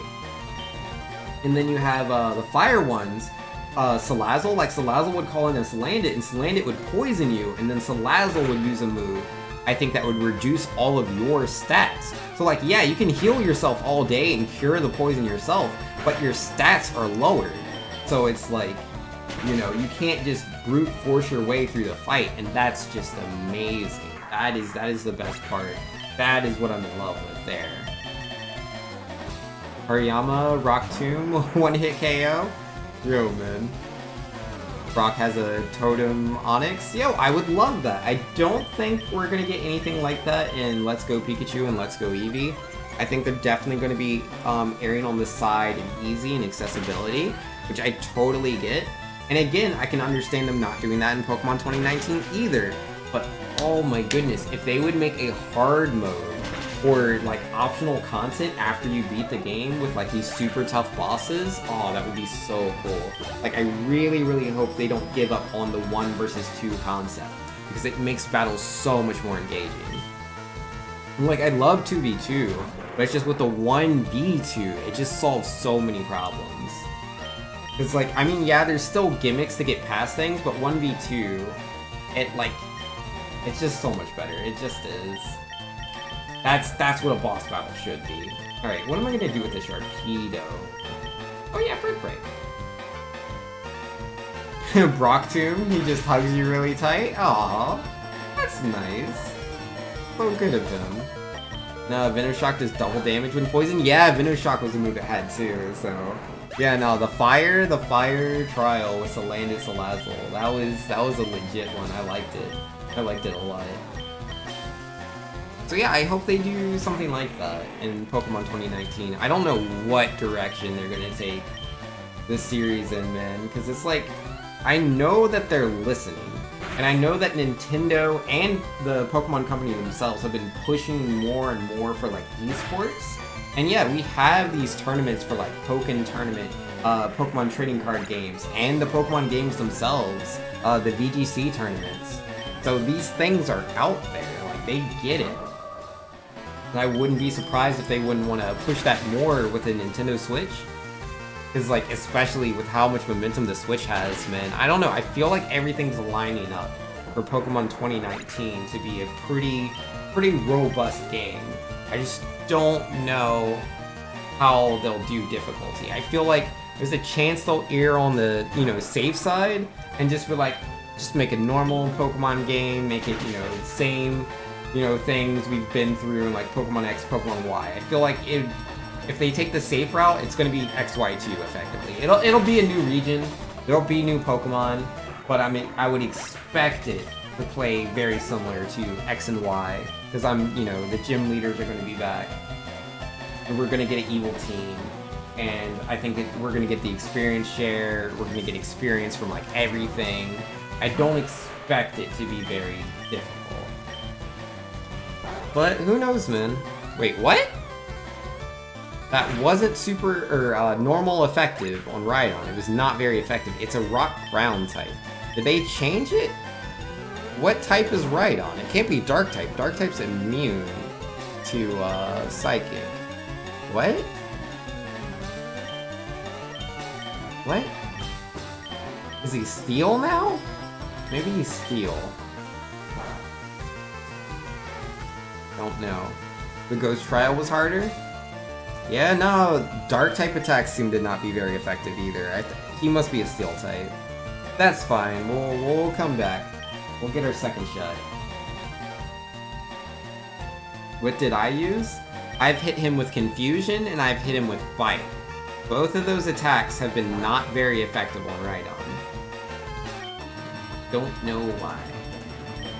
And then you have the fire ones, Salazzle. Like, Salazzle would call in a Salandit, and Salandit would poison you, and then Salazzle would use a move, I think, that would reduce all of your stats. So like, yeah, you can heal yourself all day and cure the poison yourself, but your stats are lowered. So it's like, you know, you can't just brute force your way through the fight, and that's just amazing. That is the best part. That is what I'm in love with there. Hariyama, Rock Tomb, 1-hit KO. Yo, man. Brock has a Totem Onix. Yo, I would love that. I don't think we're gonna get anything like that in Let's Go Pikachu and Let's Go Eevee. I think they're definitely going to be erring on the side of easy and accessibility, which I totally get. And again, I can understand them not doing that in Pokemon 2019 either. But oh my goodness, if they would make a hard mode or like optional content after you beat the game with like these super tough bosses, oh, that would be so cool. Like, I really, really hope they don't give up on the 1 versus 2 concept, because it makes battles so much more engaging. Like, I love 2v2, but it's just with the 1v2, it just solves so many problems. It's like, I mean, yeah, there's still gimmicks to get past things, but 1v2, it's just so much better. It just is. That's what a boss battle should be. Alright, what am I gonna do with this Sharpedo? Oh yeah, Brick Break. Brock Tomb, he just hugs you really tight. Aww, that's nice. So good of him. No, Venoshock does double damage when poisoned. Yeah, Venoshock was a move it had too, so. Yeah, no, the fire trial with Salandit Salazzle, that was a legit one. I liked it. I liked it a lot. So yeah, I hope they do something like that in Pokemon 2019. I don't know what direction they're gonna take this series in, man, because it's like, I know that they're listening, and I know that Nintendo and the Pokemon company themselves have been pushing more and more for like esports. And yeah, we have these tournaments for like Pokken Tournament, Pokemon trading card games, and the Pokemon games themselves, the VGC tournaments. So these things are out there, like they get it. And I wouldn't be surprised if they wouldn't want to push that more with the Nintendo Switch. Because, like, especially with how much momentum the Switch has, man. I don't know, I feel like everything's lining up for Pokemon 2019 to be a pretty robust game. I just don't know how they'll do difficulty. I feel like there's a chance they'll err on the, safe side and just be like, just make a normal Pokemon game, make it, same, things we've been through in like Pokemon X, Pokemon Y. I feel like if they take the safe route, it's gonna be XY2 effectively. It'll be a new region, there'll be new Pokemon, but I mean, I would expect it to play very similar to X and Y, because the gym leaders are gonna be back, and we're gonna get an evil team, and I think we're gonna get the experience share, we're gonna get experience from like everything. I don't expect it to be very difficult. But who knows, man? Wait, what? That wasn't super or normal effective on Rhydon. It was not very effective. It's a rock ground type. Did they change it? What type is Rhydon? It can't be dark type. Dark type's immune to psychic. What? What? Is he steel now? Maybe he's steel. Don't know. The Ghost Trial was harder? Yeah, no, dark type attacks seem to not be very effective either. He must be a steel type. That's fine, we'll come back. We'll get our second shot. What did I use? I've hit him with Confusion and I've hit him with Bite. Both of those attacks have been not very effective on Rhydon. Don't know why.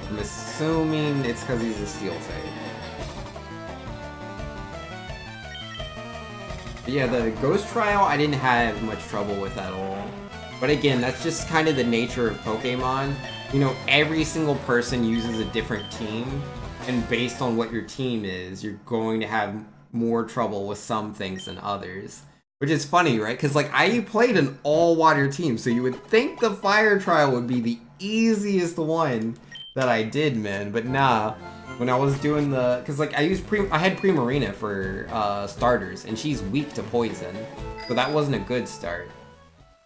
I'm assuming it's because he's a steel type. But yeah, the Ghost Trial I didn't have much trouble with at all. But again, that's just kind of the nature of Pokemon. Every single person uses a different team, and based on what your team is, you're going to have more trouble with some things than others. Which is funny, right? Because like I played an all-water team, so you would think the Fire Trial would be the easiest one that I did, man. But nah. When I was doing because like I had Primarina for starters, and she's weak to poison, so that wasn't a good start.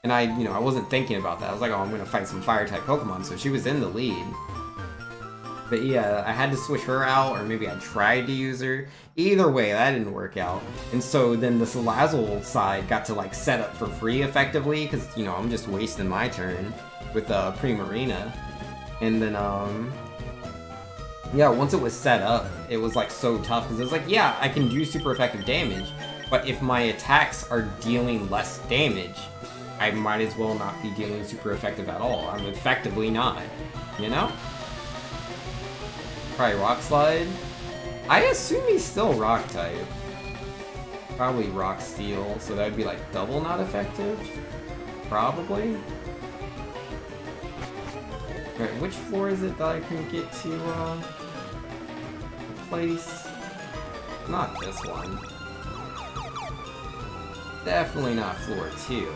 And I wasn't thinking about that. I was like, oh, I'm gonna fight some fire type Pokemon, so she was in the lead. But yeah, I had to switch her out, or maybe I tried to use her. Either way, that didn't work out. And so then the Salazzle side got to like set up for free effectively, because I'm just wasting my turn with Primarina, and then yeah, once it was set up, it was like so tough because it was like, yeah, I can do super effective damage, but if my attacks are dealing less damage, I might as well not be dealing super effective at all. I'm effectively not, Probably Rock Slide. I assume he's still Rock type. Probably Rock Steel, so that would be like double not effective? Probably. Alright, which floor is it that I can get to, place? Not this one. Definitely not floor 2.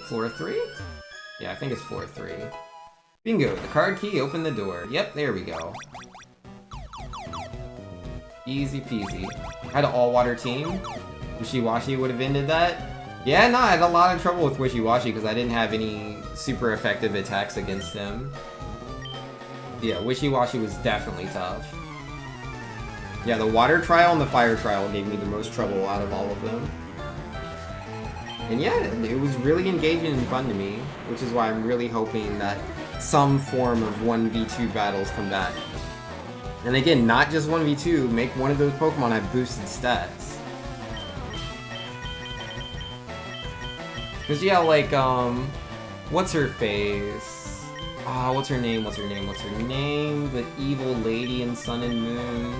Floor 3? Yeah, I think it's floor 3. Bingo! The card key opened the door. Yep, there we go. Easy peasy. Had an all-water team. Wishy-Washy would have ended that. Yeah, no, I had a lot of trouble with Wishy-Washy because I didn't have any super effective attacks against him. Yeah, Wishy-Washy was definitely tough. Yeah, the water trial and the fire trial gave me the most trouble out of all of them. And yeah, it was really engaging and fun to me, which is why I'm really hoping that some form of 1v2 battles come back. And again, not just 1v2, make one of those Pokemon have boosted stats. Cause yeah, like, what's her face? Ah, what's her name? The evil lady in Sun and Moon.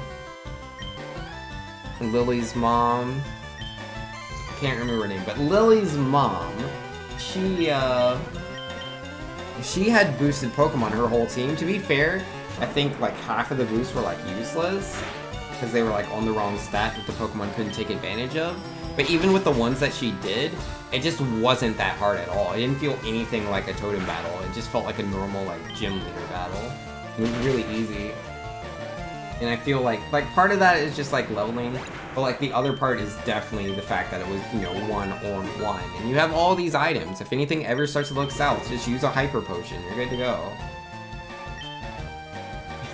Lily's mom. Can't remember her name, but Lily's mom, she had boosted Pokemon her whole team. To be fair, I think like half of the boosts were like useless because they were like on the wrong stat that the Pokemon couldn't take advantage of. But even with the ones that she did, it just wasn't that hard at all. It didn't feel anything like a totem battle. It just felt like a normal like gym leader battle. It was really easy. And I feel like part of that is just like leveling, but like the other part is definitely the fact that it was, you know, 1-on-1. And you have all these items. If anything ever starts to look south, just use a Hyper Potion. You're good to go.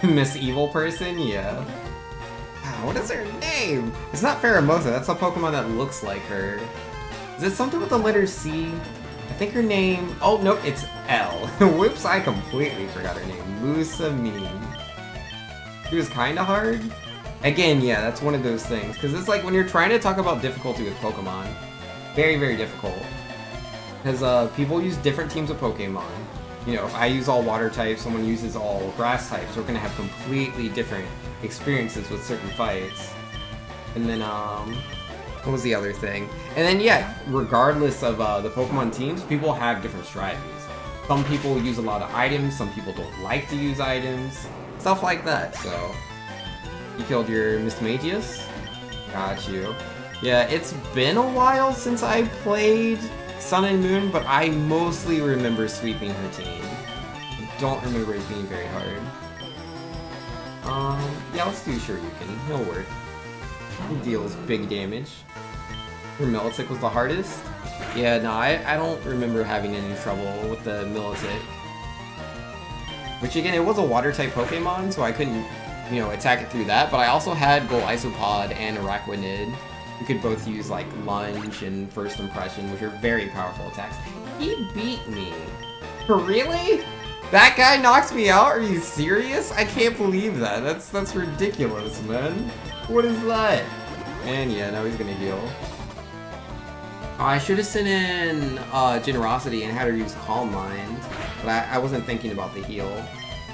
Miss Evil Person? Yeah. What is her name? It's not Pheromosa, that's a Pokemon that looks like her. Is it something with the letter C? I think her name... Oh, nope, it's L. Whoops, I completely forgot her name. Musamine. She was kinda hard. Again, yeah, that's one of those things. Because it's like when you're trying to talk about difficulty with Pokemon, very, very difficult. Because people use different teams of Pokemon. You know, if I use all water types, someone uses all grass types, we're going to have completely different experiences with certain fights. And then, what was the other thing? And then, yeah, regardless of the Pokemon teams, people have different strategies. Some people use a lot of items, some people don't like to use items. Stuff like that, so. You killed your Mismagius? Got you. Yeah, it's been a while since I played Sun and Moon, but I mostly remember sweeping her team. I don't remember it being very hard. Yeah, let's do Shoryuken. He'll work. He deals big damage. Her Militech was the hardest? Yeah, no, I don't remember having any trouble with the Militech. Which again, it was a water-type Pokemon, so I couldn't, you know, attack it through that, but I also had Gold Isopod and Araquanid. You could both use, like, Lunge and First Impression, which are very powerful attacks. He beat me. Really? That guy knocked me out? Are you serious? I can't believe that. That's ridiculous, man. What is that? And yeah, now he's gonna heal. Oh, I should have sent in Generosity and had her use Calm Mind, but I wasn't thinking about the heal.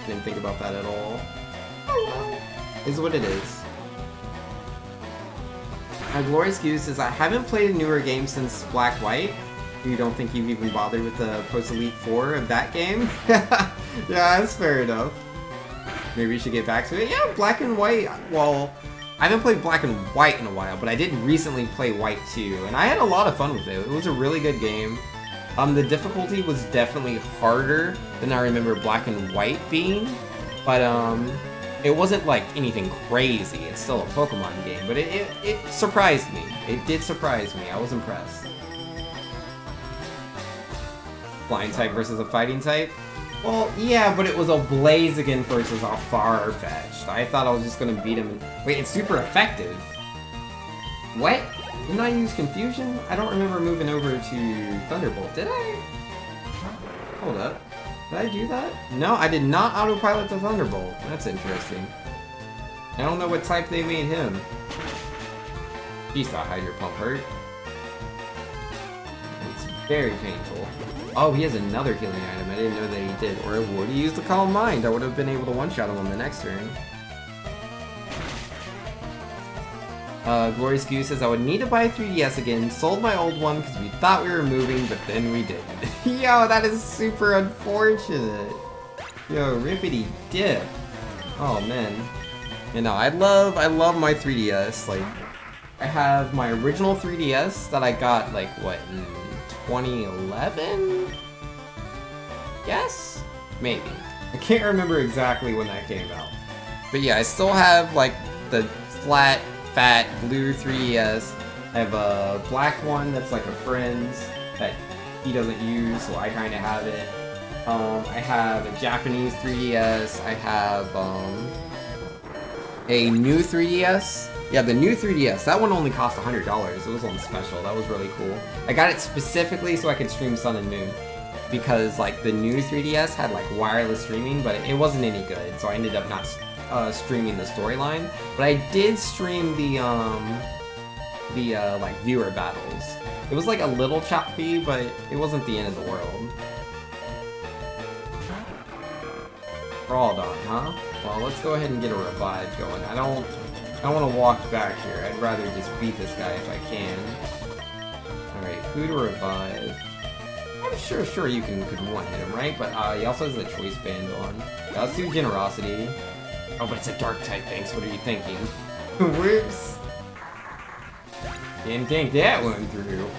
Didn't think about that at all. Oh well. Is what it is. My glorious excuse is I haven't played a newer game since Black White. You don't think you've even bothered with the Post Elite 4 of that game? Yeah, that's fair enough. Maybe you should get back to it. Yeah, Black and White, well, I haven't played Black and White in a while, but I did recently play White 2, and I had a lot of fun with it. It was a really good game. The difficulty was definitely harder than I remember Black and White being, but it wasn't like anything crazy. It's still a Pokemon game, but it surprised me. It did surprise me. I was impressed. Flying type versus a fighting type? Well, yeah, but it was a Blaziken versus a Farfetch'd. I thought I was just gonna beat him. Wait, it's super effective. What? Didn't I use Confusion? I don't remember moving over to Thunderbolt. Did I? Hold up. Did I do that? No, I did not autopilot the Thunderbolt. That's interesting. I don't know what type they made him. Jeez, that Hydro Pump hurt. It's very painful. Oh, he has another healing item. I didn't know that he did. Or would he use the Calm Mind? I would have been able to one-shot him on the next turn. Glorious Goose says, I would need to buy a 3DS again. Sold my old one because we thought we were moving, but then we didn't. Yo, that is super unfortunate. Yo, rippity dip. Oh, man. You know, I love my 3DS. Like, I have my original 3DS that I got, like, what, in 2011? Yes? Maybe. I can't remember exactly when that came out. But yeah, I still have, like, the flat, fat, blue 3DS. I have a black one that's, like, a friend's that he doesn't use, so I kind of have it. I have a Japanese 3DS. I have, a new 3DS. Yeah, the new 3DS. That one only cost $100. It was on special. That was really cool. I got it specifically so I could stream Sun and Moon. Because, like, the new 3DS had, like, wireless streaming, but it wasn't any good. So I ended up not streaming the storyline. But I did stream the like, viewer battles. It was, like, a little choppy, but it wasn't the end of the world. Crawdon, huh? Well, let's go ahead and get a revive going. I don't want to walk back here. I'd rather just beat this guy if I can. Alright, who to revive? I'm sure you could one-hit him, right? But he also has a choice band on. Yeah, let's do Generosity. Oh, but it's a dark type, thanks. What are you thinking? Whoops! Didn't think that one through.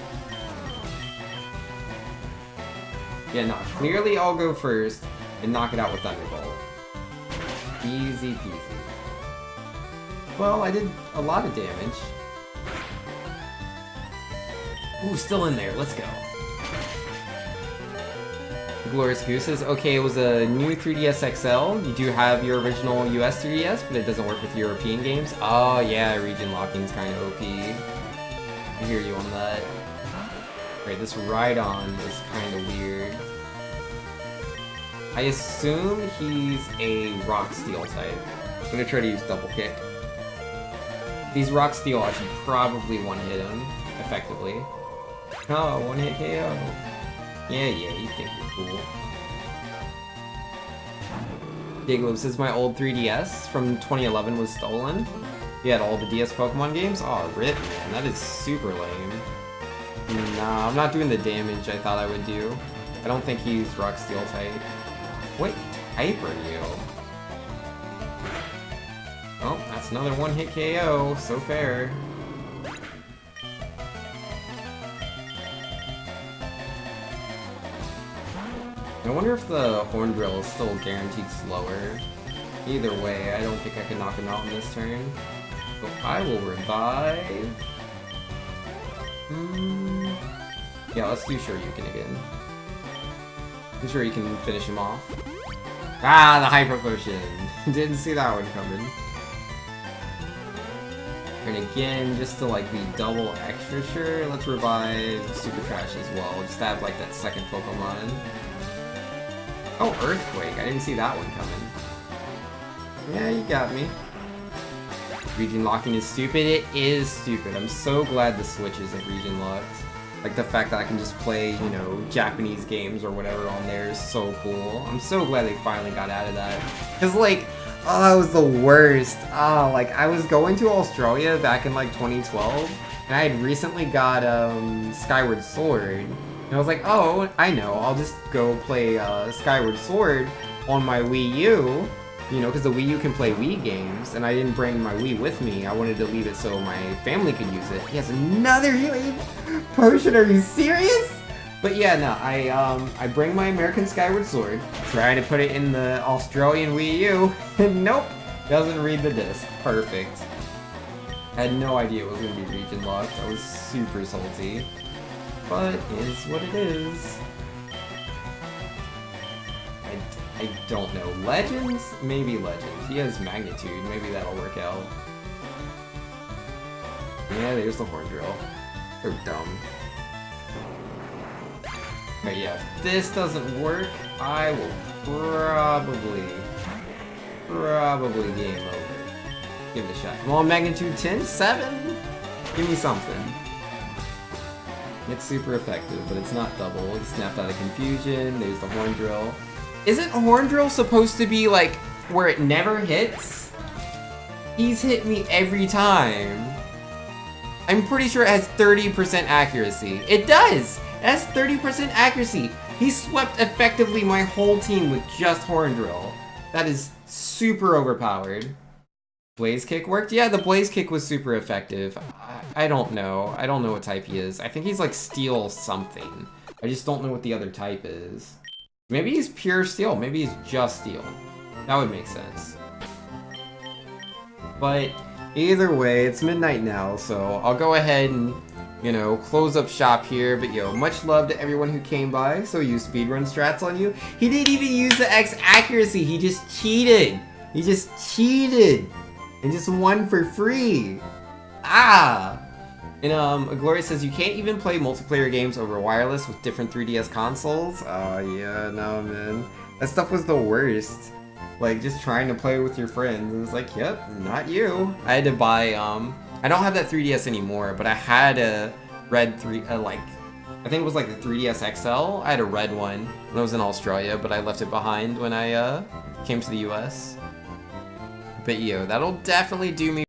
Yeah, no, clearly I'll go first and knock it out with Thunderbolt. Easy peasy. Well, I did a lot of damage. Ooh, still in there. Let's go. Glorious Goose says, okay, it was a new 3DS XL. You do have your original US 3DS, but it doesn't work with European games. Oh, yeah, region locking's kind of OP. I hear you on that. Alright, this Rhydon is kind of weird. I assume he's a Rock Steel type. I'm gonna try to use Double Kick. If he's Rock Steel, I should probably one-hit him effectively. Oh, one-hit KO. Yeah, you think you're cool. Diglove says my old 3DS from 2011 was stolen. You had all the DS Pokemon games? Aw, rip, man. That is super lame. Nah, I'm not doing the damage I thought I would do. I don't think he's Rock Steel type. What type are you? Oh, that's another one-hit KO. So fair. I wonder if the Horn Drill is still guaranteed slower. Either way, I don't think I can knock him out in this turn. So I will revive. Yeah, let's do Shoryuken again. I'm sure you can finish him off. Ah, the Hyper Potion! Didn't see that one coming. And again, just to like be double extra sure, let's revive Super Trash as well. Just to have like that second Pokemon. Oh, Earthquake! I didn't see that one coming. Yeah, you got me. Region locking is stupid. It is stupid. I'm so glad the Switch isn't region locked. Like the fact that I can just play, you know, Japanese games or whatever on there is so cool. I'm so glad they finally got out of that. Cause like, oh, that was the worst. Oh, like I was going to Australia back in like 2012, and I had recently got Skyward Sword, and I was like, oh, I know, I'll just go play Skyward Sword on my Wii U. You know, because the Wii U can play Wii games, and I didn't bring my Wii with me. I wanted to leave it so my family could use it. He has another healing potion. Are you serious? But yeah, no, I bring my American Skyward Sword, try to put it in the Australian Wii U, and nope, doesn't read the disc. Perfect. I had no idea it was going to be region locked. I was super salty. But it is what it is. I don't know. Legends? Maybe Legends. He has Magnitude. Maybe that'll work out. Yeah, there's the Horn Drill. They're dumb. But yeah, if this doesn't work, I will probably game over. Give it a shot. Come on, Magnitude 10? 7? Give me something. It's super effective, but it's not double. He snapped out of confusion. There's the Horn Drill. Isn't Horn Drill supposed to be, like, where it never hits? He's hit me every time. I'm pretty sure it has 30% accuracy. It does! It has 30% accuracy. He swept effectively my whole team with just Horn Drill. That is super overpowered. Blaze Kick worked? Yeah, the Blaze Kick was super effective. I don't know. I don't know what type he is. I think he's like Steel something. I just don't know what the other type is. Maybe he's pure Steel. Maybe he's just Steel. That would make sense. But either way, it's midnight now, so I'll go ahead and, you know, close up shop here. But yo, much love to everyone who came by. So use speedrun strats on you. He didn't even use the X accuracy. He just cheated. He just cheated. And just won for free. Ah! And Gloria says you can't even play multiplayer games over wireless with different 3DS consoles. Oh yeah, no man. That stuff was the worst. Like just trying to play with your friends. It was like, yep, not you. I had to buy I don't have that 3DS anymore, but I had a red I think it was like the 3DS XL. I had a red one when I was in Australia, but I left it behind when I came to the US. But yo, that'll definitely do me